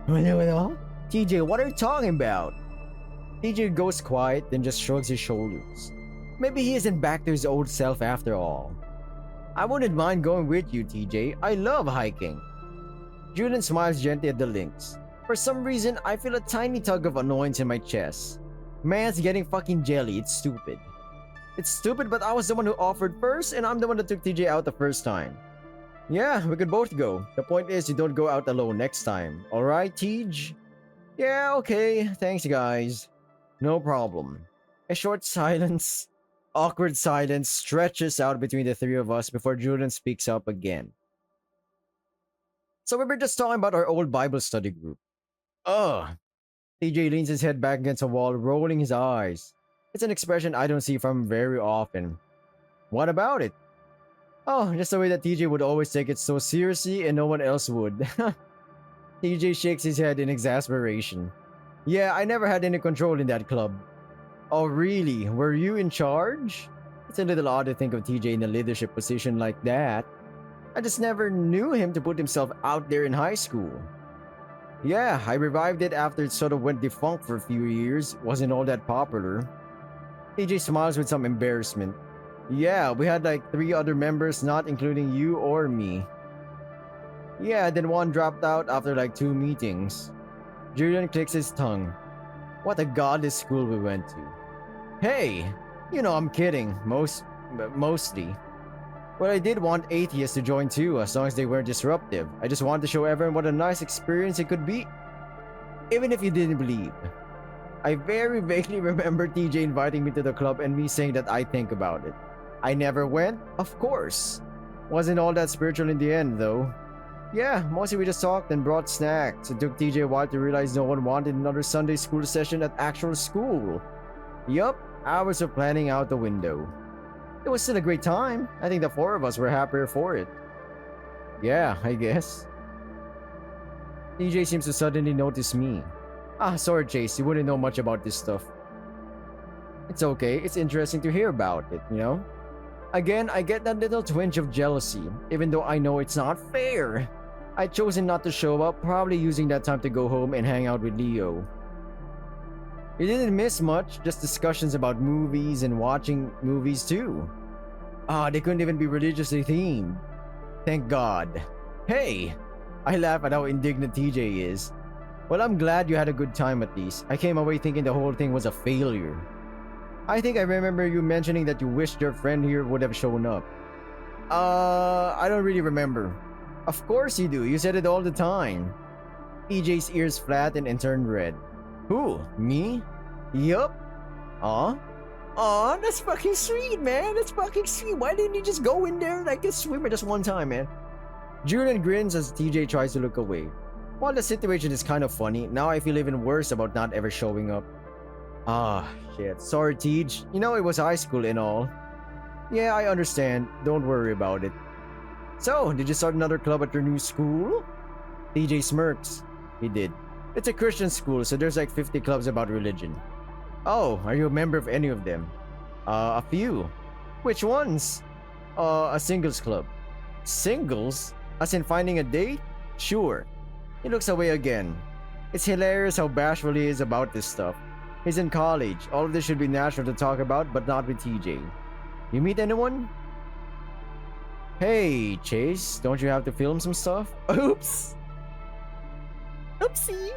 TJ, what are you talking about? TJ goes quiet, then just shrugs his shoulders. Maybe he isn't back to his old self after all. I wouldn't mind going with you, TJ. I love hiking. Julian smiles gently at the Lynx. For some reason, I feel a tiny tug of annoyance in my chest. Man's getting fucking jelly. It's stupid. It's stupid, but I was the one who offered first, and I'm the one that took TJ out the first time. Yeah, we could both go. The point is, you don't go out alone next time. Alright, Tej? Yeah, okay. Thanks, guys. No problem. A short silence. Awkward silence stretches out between the three of us before Julian speaks up again. So we were just talking about our old Bible study group. Ugh. TJ leans his head back against a wall, rolling his eyes. It's an expression I don't see from him very often. What about it? Oh, just the way that TJ would always take it so seriously and no one else would. TJ shakes his head in exasperation. Yeah, I never had any control in that club. Oh really? Were you in charge? It's a little odd to think of TJ in a leadership position like that. I just never knew him to put himself out there in high school. Yeah, I revived it after it sort of went defunct for a few years. Wasn't all that popular. TJ smiles with some embarrassment. Yeah, we had like 3 other members, not including you or me. Yeah, then one dropped out after like 2 meetings. Julian clicks his tongue. What a godless school we went to. Hey, you know I'm kidding, mostly. But I did want atheists to join too, as long as they weren't disruptive. I just wanted to show everyone what a nice experience it could be, even if you didn't believe. I very vaguely remember TJ inviting me to the club and me saying that I'd think about it. I never went, of course. Wasn't all that spiritual in the end, though. Yeah, mostly we just talked and brought snacks. It took TJ a while to realize no one wanted another Sunday school session at actual school. Yup, hours of planning out the window. It was still a great time. I think the 4 of us were happier for it. Yeah, I guess. TJ seems to suddenly notice me. Ah, sorry Chase, you wouldn't know much about this stuff. It's okay, it's interesting to hear about it, you know? Again, I get that little twinge of jealousy, even though I know it's not fair. I'd chosen not to show up, probably using that time to go home and hang out with Leo. You didn't miss much, just discussions about movies and watching movies too. Ah, they couldn't even be religiously themed. Thank God. Hey! I laugh at how indignant TJ is. Well, I'm glad you had a good time at least. I came away thinking the whole thing was a failure. I think I remember you mentioning that you wished your friend here would have shown up. I don't really remember. Of course you do, you said it all the time. TJ's ears flattened and turned red. Who? Me? Yup. Aw? Aw, that's fucking sweet, man. That's fucking sweet. Why didn't you just go in there like a swimmer just one time, man? Julian grins as TJ tries to look away. While the situation is kind of funny, now I feel even worse about not ever showing up. Ah, shit. Sorry, Tej. You know it was high school and all. Yeah, I understand. Don't worry about it. So, did you start another club at your new school? TJ smirks. He did. It's a Christian school, so there's like 50 clubs about religion. Oh, are you a member of any of them? A few. Which ones? A singles club. Singles? As in finding a date? Sure. He looks away again. It's hilarious how bashful he is about this stuff. He's in college. All of this should be natural to talk about, but not with TJ. You meet anyone? Hey, Chase, don't you have to film some stuff? Oops! Oopsie!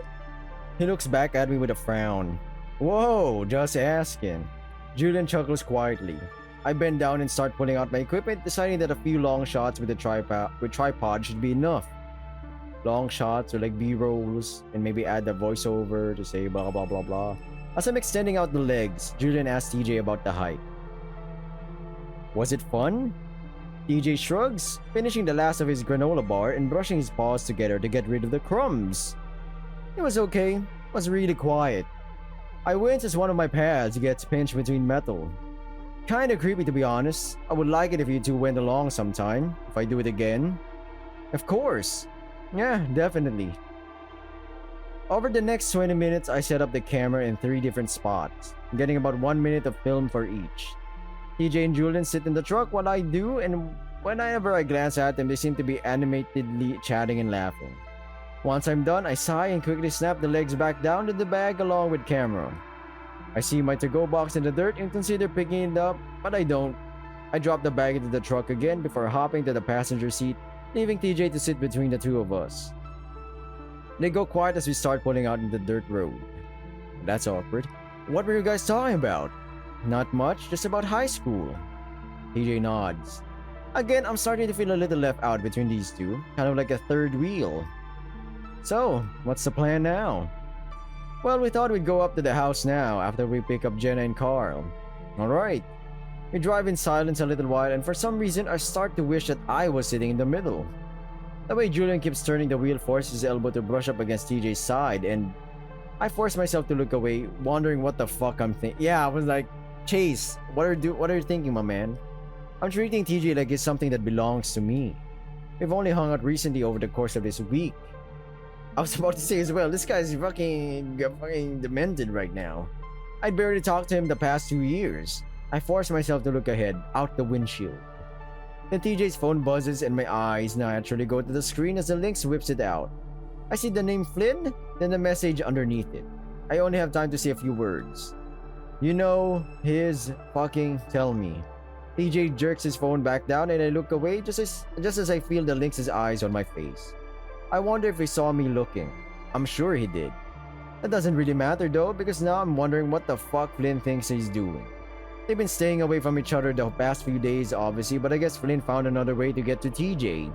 He looks back at me with a frown. Whoa, just asking. Julian chuckles quietly. I bend down and start pulling out my equipment, deciding that a few long shots with a tripod should be enough. Long shots or like B-rolls, and maybe add the voiceover to say blah blah blah blah. As I'm extending out the legs, Julian asked TJ about the hike. Was it fun? TJ shrugs, finishing the last of his granola bar and brushing his paws together to get rid of the crumbs. It was okay. It was really quiet. I wince as one of my pads gets pinched between metal. Kinda creepy to be honest. I would like it if you two went along sometime, if I do it again. Of course. Yeah, definitely. Over the next 20 minutes, I set up the camera in 3 different spots, getting about 1 minute of film for each. TJ and Julian sit in the truck while I do, and whenever I glance at them, they seem to be animatedly chatting and laughing. Once I'm done, I sigh and quickly snap the legs back down to the bag along with camera. I see my to-go box in the dirt and consider picking it up, but I don't. I drop the bag into the truck again before hopping to the passenger seat, leaving TJ to sit between the two of us. They go quiet as we start pulling out in the dirt road. That's awkward. What were you guys talking about? Not much, just about high school. TJ nods. Again, I'm starting to feel a little left out between these two, kind of like a third wheel. So, what's the plan now? Well, we thought we'd go up to the house now after we pick up Jenna and Carl. Alright. We drive in silence a little while, and for some reason I start to wish that I was sitting in the middle. The way Julian keeps turning the wheel forces his elbow to brush up against TJ's side, and I force myself to look away, wondering what the fuck I'm thinking. Yeah, I was like, Chase, what are you thinking, my man? I'm treating TJ like it's something that belongs to me. We've only hung out recently over the course of this week. I was about to say as well, this guy's fucking demented right now. I'd barely talked to him the past 2 years. I force myself to look ahead, out the windshield. Then TJ's phone buzzes and my eyes naturally go to the screen as the link whips it out. I see the name Flynn, then the message underneath it. I only have time to say a few words. You know, his fucking tell me. TJ jerks his phone back down and I look away just as I feel the Lynx's eyes on my face. I wonder if he saw me looking. I'm sure he did. That doesn't really matter though, because now I'm wondering what the fuck Flynn thinks he's doing. They've been staying away from each other the past few days obviously, but I guess Flynn found another way to get to TJ.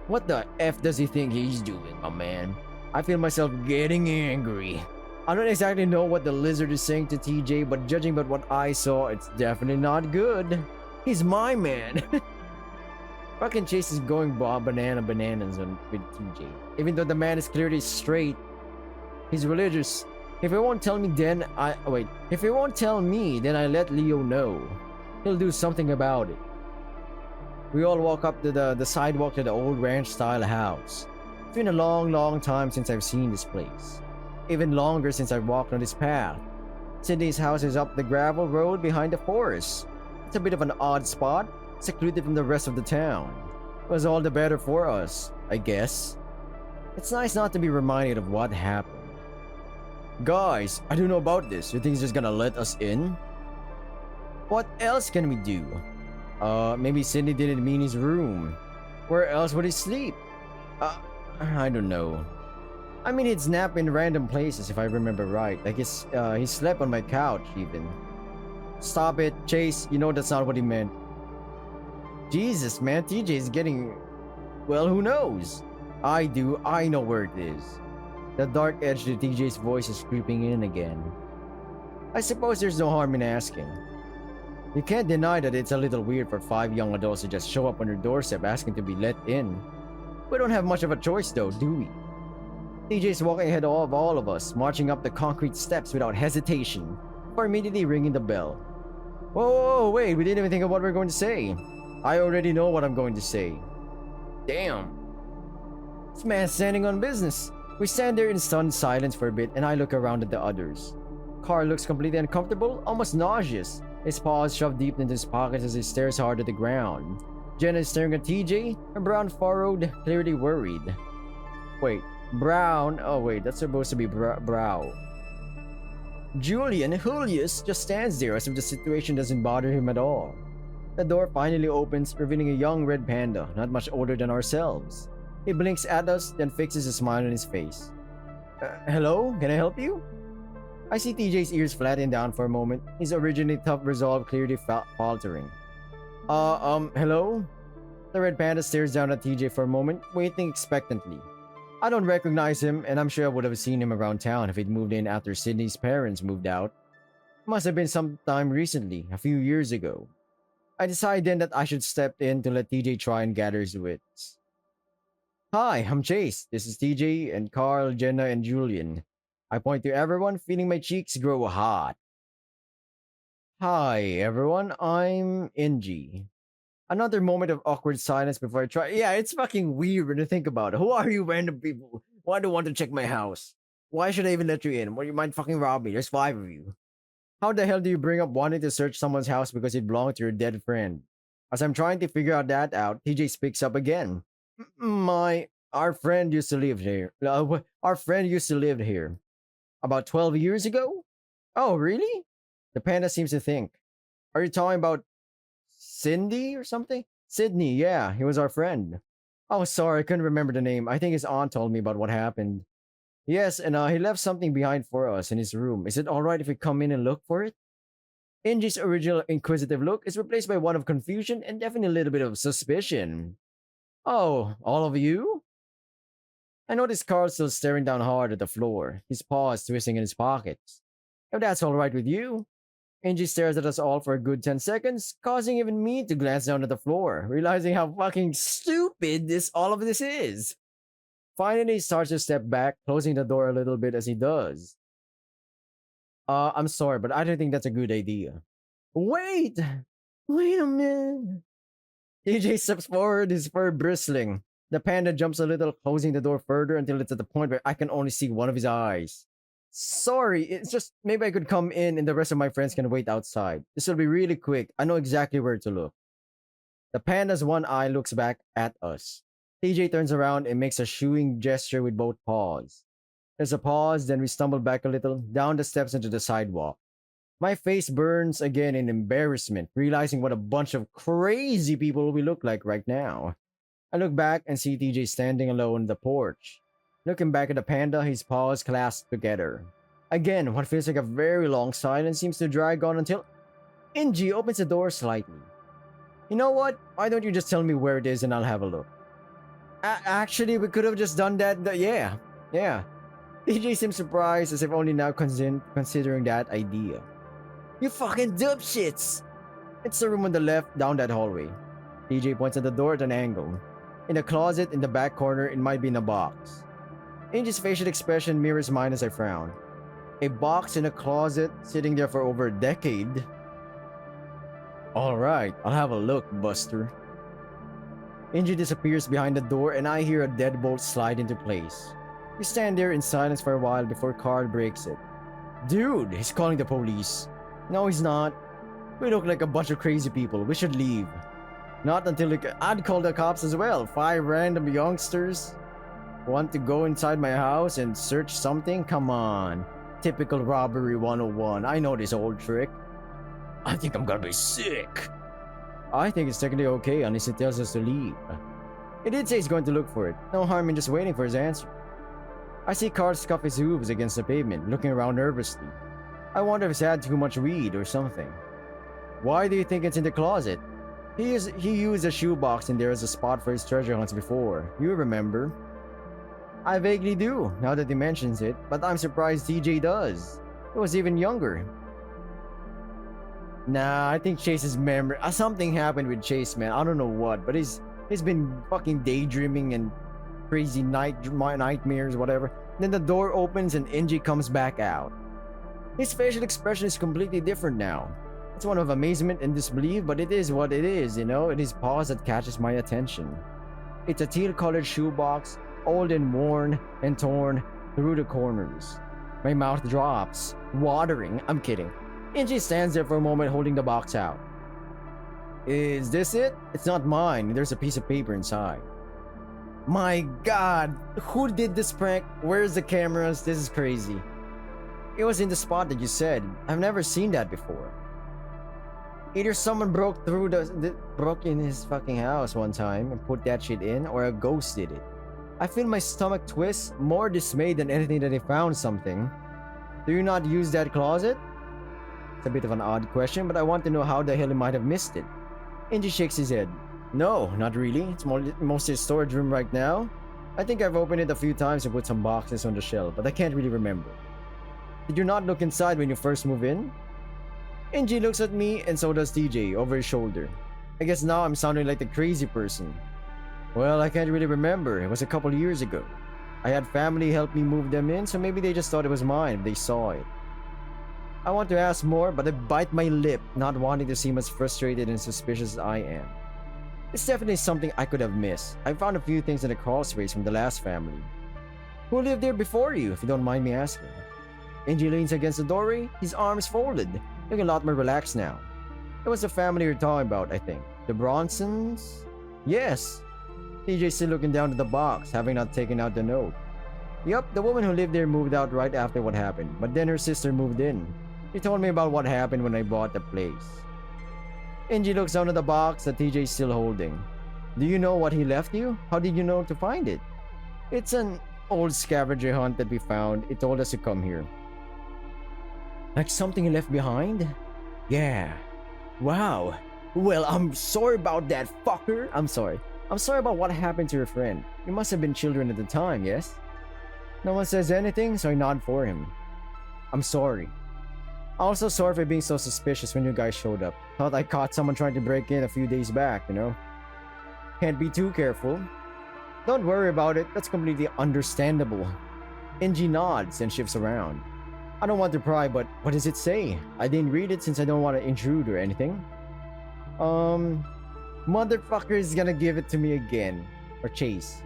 What the F does he think he's doing, my man? I feel myself getting angry. I don't exactly know what the lizard is saying to TJ, but judging by what I saw, it's definitely not good. He's my man. Fucking Chase is going bananas with TJ. Even though the man is clearly straight, he's religious. If he won't tell me, then If he won't tell me, then I let Leo know. He'll do something about it. We all walk up to the sidewalk to the old ranch-style house. It's been a long time since I've seen this place. Even longer since I've walked on this path. Sydney's house is up the gravel road behind the forest. It's a bit of an odd spot, secluded from the rest of the town. It was all the better for us, I guess. It's nice not to be reminded of what happened. Guys, I don't know about this. You think he's just gonna let us in? What else can we do? Maybe Sydney didn't mean his room. Where else would he sleep? I don't know. I mean, he'd nap in random places if I remember right. Like he slept on my couch even. Stop it, Chase. You know that's not what he meant. Jesus, man, TJ is getting... Well, who knows? I do. I know where it is. The dark edge to TJ's voice is creeping in again. I suppose there's no harm in asking. You can't deny that it's a little weird for 5 young adults to just show up on your doorstep asking to be let in. We don't have much of a choice though, do we? TJ's walking ahead of all of us, marching up the concrete steps without hesitation, or immediately ringing the bell. Whoa, wait, we didn't even think of what we're going to say. I already know what I'm going to say. Damn. This man's standing on business. We stand there in stunned silence for a bit, and I look around at the others. Carl looks completely uncomfortable, almost nauseous. His paws shoved deep into his pockets as he stares hard at the ground. Jenna is staring at TJ, her brow furrowed, clearly worried. Wait, brown? Oh wait, that's supposed to be brow. Julius just stands there as if the situation doesn't bother him at all. The door finally opens, revealing a young red panda, not much older than ourselves. He blinks at us, then fixes a smile on his face. Hello? Can I help you? I see TJ's ears flatten down for a moment, his originally tough resolve clearly faltering. Hello? The red panda stares down at TJ for a moment, waiting expectantly. I don't recognize him, and I'm sure I would have seen him around town if he'd moved in after Sydney's parents moved out. Must have been sometime recently, a few years ago. I decided then that I should step in to let TJ try and gather his wits. Hi, I'm Chase. This is TJ and Carl, Jenna, and Julian. I point to everyone, feeling my cheeks grow hot. Hi, everyone. I'm Inji. Another moment of awkward silence before I try. Yeah, it's fucking weird when you think about it. Who are you, random people? Why do you want to check my house? Why should I even let you in? What, you might fucking rob me? There's 5 of you. How the hell do you bring up wanting to search someone's house because it belonged to your dead friend? As I'm trying to figure out that out, TJ speaks up again. Our friend used to live here. Our friend used to live here. About 12 years ago? Oh, really? The panda seems to think. Are you talking about Cindy or something? Sydney, yeah, he was our friend. Oh, sorry, I couldn't remember the name. I think his aunt told me about what happened. Yes, and he left something behind for us in his room. Is it alright if we come in and look for it? Inji's original inquisitive look is replaced by one of confusion and definitely a little bit of suspicion. Oh, all of you? I noticed Carl still staring down hard at the floor, his paws twisting in his pockets. If that's alright with you. Inji stares at us all for a good 10 seconds, causing even me to glance down at the floor, realizing how fucking stupid all of this is. Finally, he starts to step back, closing the door a little bit as he does. I'm sorry, but I don't think that's a good idea. Wait! Wait a minute. TJ steps forward, his fur bristling. The panda jumps a little, closing the door further until it's at the point where I can only see one of his eyes. Sorry, it's just maybe I could come in and the rest of my friends can wait outside. This will be really quick. I know exactly where to look. The panda's one eye looks back at us. TJ turns around and makes a shooing gesture with both paws. There's a pause, then we stumble back a little, down the steps into the sidewalk. My face burns again in embarrassment, realizing what a bunch of crazy people we look like right now. I look back and see TJ standing alone on the porch. Looking back at the panda, his paws clasped together. Again, what feels like a very long silence seems to drag on until Inji opens the door slightly. You know what? Why don't you just tell me where it is and I'll have a look? Actually, we could have just done that. Yeah. TJ seems surprised as if only now considering that idea. You fucking dipshits! It's the room on the left down that hallway. TJ points at the door at an angle. In the closet in the back corner, it might be in a box. Angel's facial expression mirrors mine as I frown. A box in a closet sitting there for over a decade. Alright, I'll have a look, Buster. Angie disappears behind the door and I hear a deadbolt slide into place. We stand there in silence for a while before Carl breaks it. Dude, he's calling the police. No, he's not. We look like a bunch of crazy people. We should leave. Not until I'd call the cops as well. 5 random youngsters want to go inside my house and search something? Come on. Typical robbery 101. I know this old trick. I think I'm gonna be sick. I think it's technically okay unless he tells us to leave. He did say he's going to look for it. No harm in just waiting for his answer. I see Carl scuff his hooves against the pavement, looking around nervously. I wonder if he's had too much weed or something. Why do you think it's in the closet? He used a shoebox in there as a spot for his treasure hunts before. You remember? I vaguely do, now that he mentions it, but I'm surprised TJ does. He was even younger. Nah, I think Chase's memory... something happened with Chase, man. I don't know what, but he's been fucking daydreaming and crazy nightmares, whatever. Then the door opens and Inji comes back out. His facial expression is completely different now. It's one of amazement and disbelief, but it is what it is, you know? It is pause that catches my attention. It's a teal-colored shoebox, old and worn and torn through the corners. My mouth drops, watering. I'm kidding. Inji stands there for a moment holding the box out. Is this it? It's not mine. There's a piece of paper inside. My god, who did this prank? Where's the cameras? This is crazy. It was in the spot that you said. I've never seen that before. Either someone broke in his fucking house one time and put that shit in, or a ghost did it. I feel my stomach twist, more dismayed than anything that they found something. Do you not use that closet? It's a bit of an odd question, but I want to know how the hell he might have missed it. Inji shakes his head. No, not really. It's mostly a storage room right now. I think I've opened it a few times and put some boxes on the shelf, but I can't really remember. Did you not look inside when you first moved in? Angie looks at me and so does TJ over his shoulder. I guess now I'm sounding like the crazy person. Well, I can't really remember. It was a couple years ago. I had family help me move them in, so maybe they just thought it was mine if they saw it. I want to ask more, but I bite my lip, not wanting to seem as frustrated and suspicious as I am. It's definitely something I could have missed. I found a few things in the crawl space from the last family. Who lived there before you, if you don't mind me asking? Angie leans against the doorway, his arms folded, looking a lot more relaxed now. It was the family you're talking about, I think. The Bronsons? Yes. TJ's still looking down at the box, having not taken out the note. Yup, the woman who lived there moved out right after what happened, but then her sister moved in. She told me about what happened when I bought the place. Angie looks down at the box that TJ's still holding. Do you know what he left you? How did you know to find it? It's an old scavenger hunt that we found. It told us to come here. Like something he left behind? Yeah. Wow. Well, I'm sorry about that, fucker. I'm sorry about what happened to your friend. You must have been children at the time, yes? No one says anything, so I nod for him. I'm sorry. Also sorry for being so suspicious when you guys showed up. Thought I caught someone trying to break in a few days back, you know? Can't be too careful. Don't worry about it, that's completely understandable. Angie nods and shifts around. I don't want to pry, but what does it say? I didn't read it since I don't want to intrude or anything. Motherfucker is gonna give it to me again. Or Chase.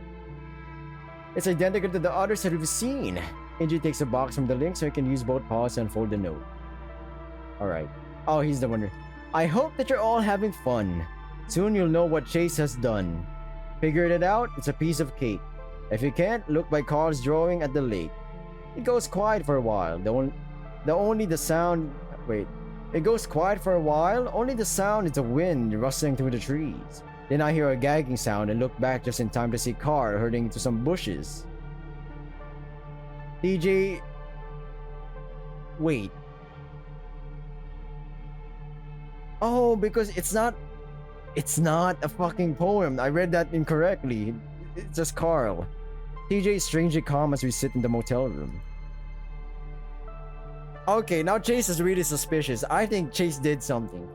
It's identical to the others that we've seen. Angie takes a box from the link so I can use both paws to unfold the note. Alright. Oh, he's the one. I hope that you're all having fun. Soon you'll know what Chase has done. Figured it out? It's a piece of cake. If you can't, look by Carl's drawing at the lake. It goes quiet for a while. It goes quiet for a while. Only the sound is the wind rustling through the trees. Then I hear a gagging sound and look back just in time to see Carl hurtling into some bushes. TJ... Wait. Oh, because it's not a fucking poem. I read that incorrectly. It's just Carl. TJ is strangely calm as we sit in the motel room. Okay, now Chase is really suspicious. I think Chase did something.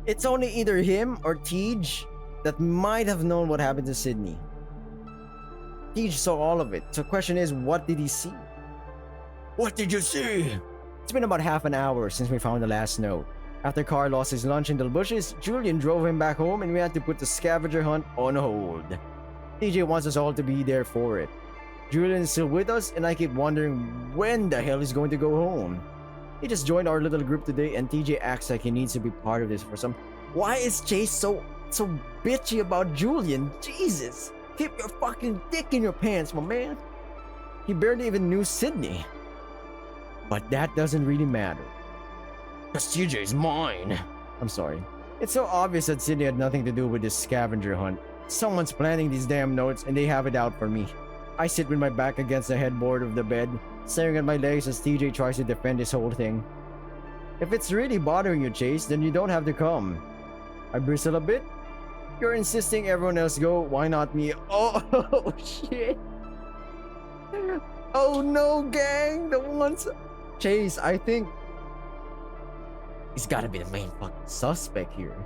It's only either him or Tej that might have known what happened to Sydney. Tej saw all of it. So the question is, what did he see? What did you see? It's been about half an hour since we found the last note. After Carl lost his lunch in the bushes, Julian drove him back home and we had to put the scavenger hunt on hold. TJ wants us all to be there for it. Julian is still with us and I keep wondering when the hell he's going to go home. He just joined our little group today and TJ acts like he needs to be part of this for some... Why is Chase so bitchy about Julian? Jesus! Keep your fucking dick in your pants, my man. He barely even knew Sydney. But that doesn't really matter. Cause TJ's mine. I'm sorry. It's so obvious that Sydney had nothing to do with this scavenger hunt. Someone's planning these damn notes and they have it out for me. I sit with my back against the headboard of the bed, staring at my legs as TJ tries to defend this whole thing. If it's really bothering you, Chase, then you don't have to come. I bristle a bit. You're insisting everyone else go, why not me? Oh, shit. Oh no, gang! The ones... Chase, I think... He's gotta be the main fucking suspect here.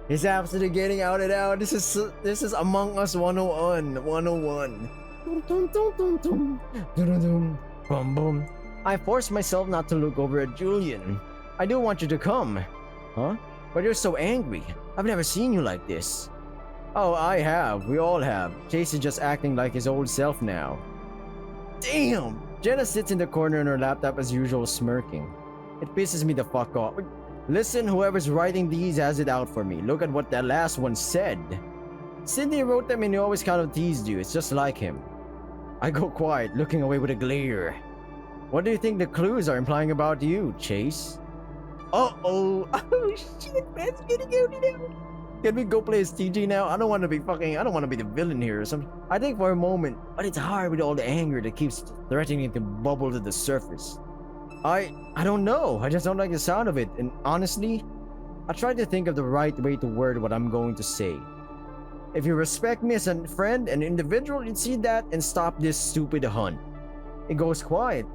He's absolutely getting outed out. This is Among Us 101. 101. Boom, boom. I forced myself not to look over at Julian. I do want you to come. Huh? But you're so angry. I've never seen you like this. Oh, I have. We all have. Chase is just acting like his old self now. Damn! Jenna sits in the corner on her laptop as usual, smirking. It pisses me the fuck off. Listen, whoever's writing these has it out for me. Look at what that last one said. Sydney wrote them and he always kind of teased you. It's just like him. I go quiet, looking away with a glare. What do you think the clues are implying about you, Chase? Uh-oh. Oh shit, man, it's getting out. Can we go play as TJ now? I don't want to be the villain here or something. I think for a moment, but it's hard with all the anger that keeps threatening to bubble to the surface. I don't know. I just don't like the sound of it. And honestly, I tried to think of the right way to word what I'm going to say. If you respect me as a friend and individual, you'd see that and stop this stupid hunt. It goes quiet.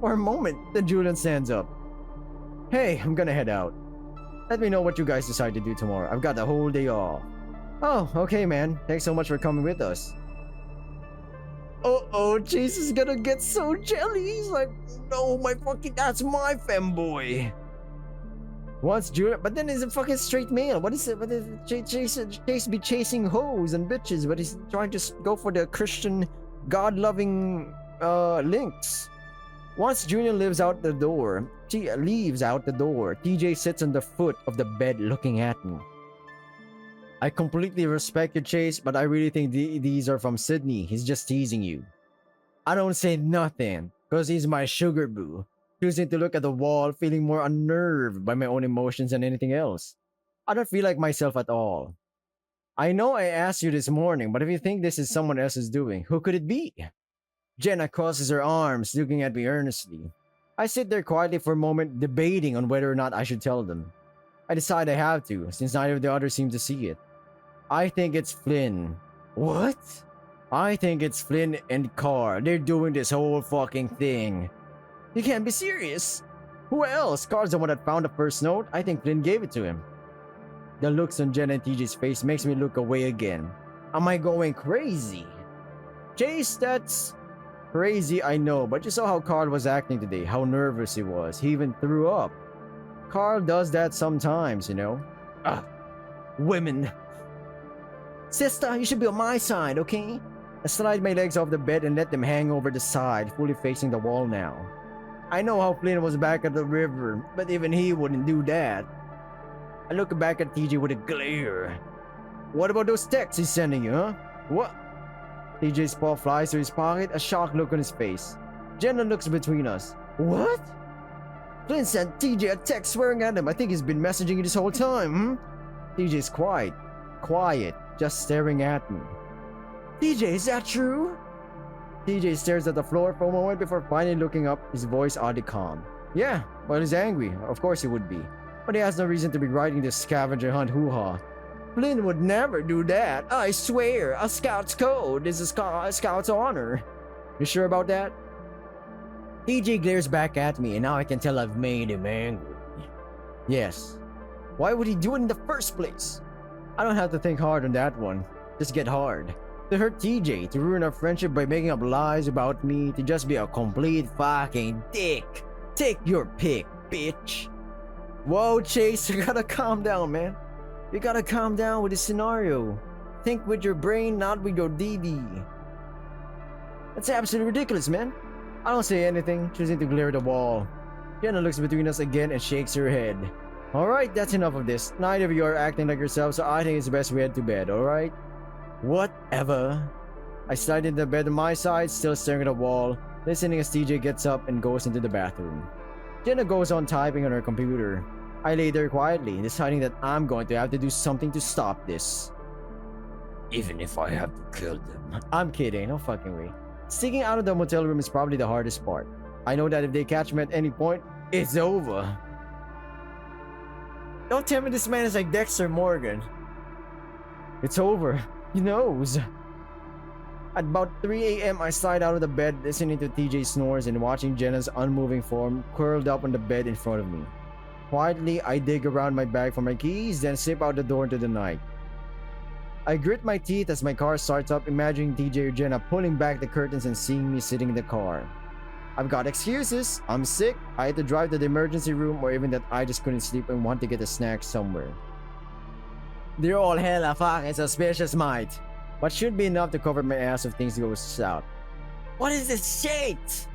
For a moment, then Julian stands up. Hey, I'm gonna head out. Let me know what you guys decide to do tomorrow. I've got the whole day off. Oh, okay, man. Thanks so much for coming with us. Uh-oh, Chase is gonna get so jelly. He's like, no, that's my femboy. Once Julian, but then he's a fucking straight male. What is it? What is Chase be chasing hoes and bitches, but he's trying to go for the Christian, God-loving, links. Once Julian leaves out the door, TJ sits on the foot of the bed looking at me. I completely respect your Chase, but I really think these are from Sydney. He's just teasing you. I don't say nothing, cause he's my sugar boo. Choosing to look at the wall, feeling more unnerved by my own emotions than anything else. I don't feel like myself at all. I know I asked you this morning, but if you think this is someone else's doing, who could it be? Jenna crosses her arms, looking at me earnestly. I sit there quietly for a moment, debating on whether or not I should tell them. I decide I have to, since neither of the others seem to see it. I think it's Flynn. What? I think it's Flynn and Carl. They're doing this whole fucking thing. You can't be serious. Who else? Carl's the one that found the first note. I think Flynn gave it to him. The looks on Jenna and TJ's face makes me look away again. Am I going crazy? Chase, that's crazy, I know, but you saw how Carl was acting today, how nervous he was. He even threw up. Carl does that sometimes, you know. Women. Sister, you should be on my side, okay? I slide my legs off the bed and let them hang over the side, fully facing the wall now. I know how Flynn was back at the river, but even he wouldn't do that. I look back at TJ with a glare. What about those texts he's sending you, huh? What? TJ's paw flies to his pocket, a shocked look on his face. Jenna looks between us. What? Flynn sent TJ a text swearing at him. I think he's been messaging you this whole time, TJ's quiet, just staring at me. TJ, is that true? TJ stares at the floor for a moment before finally looking up, his voice oddly calm. Yeah, well, he's angry. Of course he would be. But he has no reason to be riding this scavenger hunt hoo-ha. Flynn would never do that. I swear, a scout's code is a scout's honor. You sure about that? TJ glares back at me, and now I can tell I've made him angry. Yes. Why would he do it in the first place? I don't have to think hard on that one. Just get hard. To hurt TJ, to ruin our friendship by making up lies about me, to just be a complete fucking dick. Take your pick, bitch. Whoa, Chase, you gotta calm down, man. You gotta calm down with this scenario. Think with your brain, not with your DD. That's absolutely ridiculous, man. I don't say anything, choosing to glare at the wall. Jenna looks between us again and shakes her head. Alright, that's enough of this. Neither of you are acting like yourselves, so I think it's best we head to bed, alright? Whatever. I slide into the bed on my side, still staring at the wall, listening as TJ gets up and goes into the bathroom. Jenna goes on typing on her computer. I lay there quietly, deciding that I'm going to have to do something to stop this. Even if I have to kill them. I'm kidding, no fucking way. Sneaking out of the motel room is probably the hardest part. I know that if they catch me at any point, it's over. Don't tell me this man is like Dexter Morgan. It's over. He knows. At about 3 a.m., I slide out of the bed, listening to TJ snores and watching Jenna's unmoving form curled up on the bed in front of me. Quietly, I dig around my bag for my keys, then slip out the door into the night. I grit my teeth as my car starts up, imagining TJ or Jenna pulling back the curtains and seeing me sitting in the car. I've got excuses. I'm sick, I had to drive to the emergency room, or even that I just couldn't sleep and want to get a snack somewhere. They're all hella fucking suspicious, mate. But should be enough to cover my ass if things go south. What is this shit?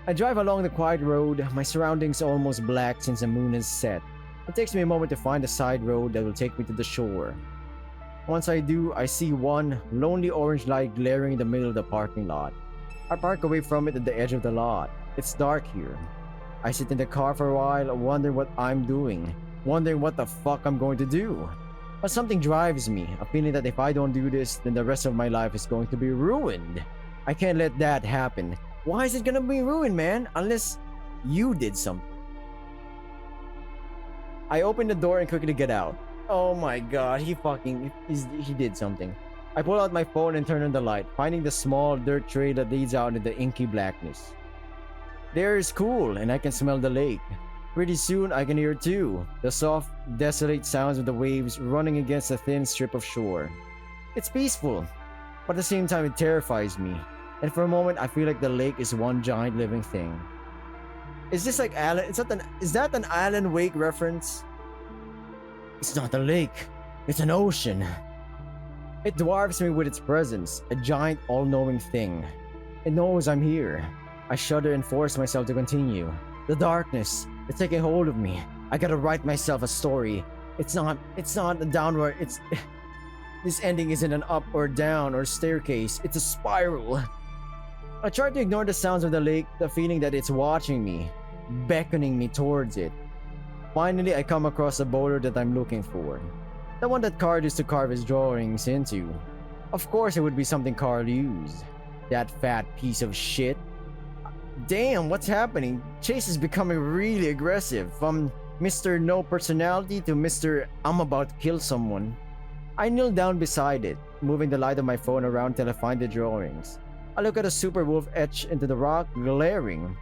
I drive along the quiet road, my surroundings almost black since the moon has set. It takes me a moment to find a side road that will take me to the shore. Once I do, I see one lonely orange light glaring in the middle of the parking lot. I park away from it at the edge of the lot. It's dark here. I sit in the car for a while, wondering what I'm doing, wondering what the fuck I'm going to do. But something drives me, a feeling that if I don't do this, then the rest of my life is going to be ruined. I can't let that happen. Why is it gonna be ruined, man? Unless you did something. I open the door and quickly get out. Oh my god, he did something. I pull out my phone and turn on the light, finding the small dirt trail that leads out into the inky blackness. The air is cool and I can smell the lake. Pretty soon I can hear it too, the soft, desolate sounds of the waves running against a thin strip of shore. It's peaceful, but at the same time it terrifies me, and for a moment I feel like the lake is one giant living thing. Is this like Alan? Is that an Alan Wake reference? It's not a lake, it's an ocean. It dwarfs me with its presence, a giant all-knowing thing. It knows I'm here. I shudder and force myself to continue. The darkness, it's taking hold of me. I gotta write myself a story. It's not a downward, this ending isn't an up or down or staircase, it's a spiral. I try to ignore the sounds of the lake, the feeling that it's watching me, beckoning me towards it. Finally, I come across the boulder that I'm looking for. The one that Carl used to carve his drawings into. Of course it would be something Carl used. That fat piece of shit. Damn, what's happening? Chase is becoming really aggressive. From Mr. No Personality to Mr. I'm about to kill someone. I kneel down beside it, moving the light of my phone around till I find the drawings. I look at a super wolf etched into the rock, glaring.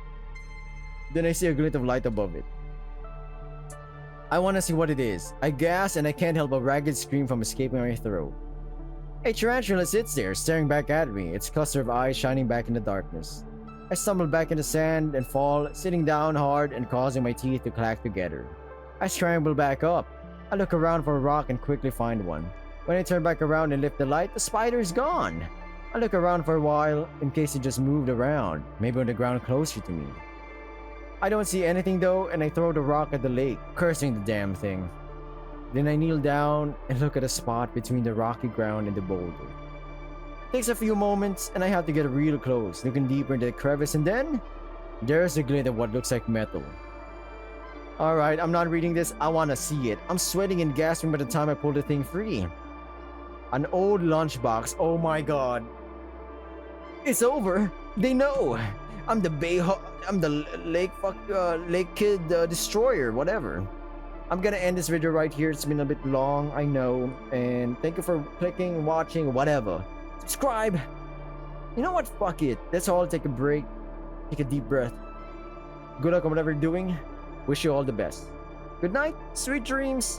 Then I see a glint of light above it. I want to see what it is. I gasp and I can't help a ragged scream from escaping my throat. A tarantula sits there, staring back at me, its cluster of eyes shining back in the darkness. I stumble back in the sand and fall, sitting down hard and causing my teeth to clack together. I scramble back up. I look around for a rock and quickly find one. When I turn back around and lift the light, the spider is gone. I look around for a while in case it just moved around, maybe on the ground closer to me. I don't see anything though, and I throw the rock at the lake, cursing the damn thing. Then I kneel down and look at a spot between the rocky ground and the boulder. Takes a few moments, and I have to get real close, looking deeper into the crevice, and then there's a glint of what looks like metal. Alright, I'm not reading this, I want to see it. I'm sweating and gasping by the time I pull the thing free. An old lunchbox, oh my god. It's over! They know! I'm the lake kid destroyer, whatever. I'm gonna end this video right here. It's been a bit long, I know. And thank you for clicking, watching, whatever. Subscribe! You know what? Fuck it. That's all. Take a break. Take a deep breath. Good luck on whatever you're doing. Wish you all the best. Good night. Sweet dreams.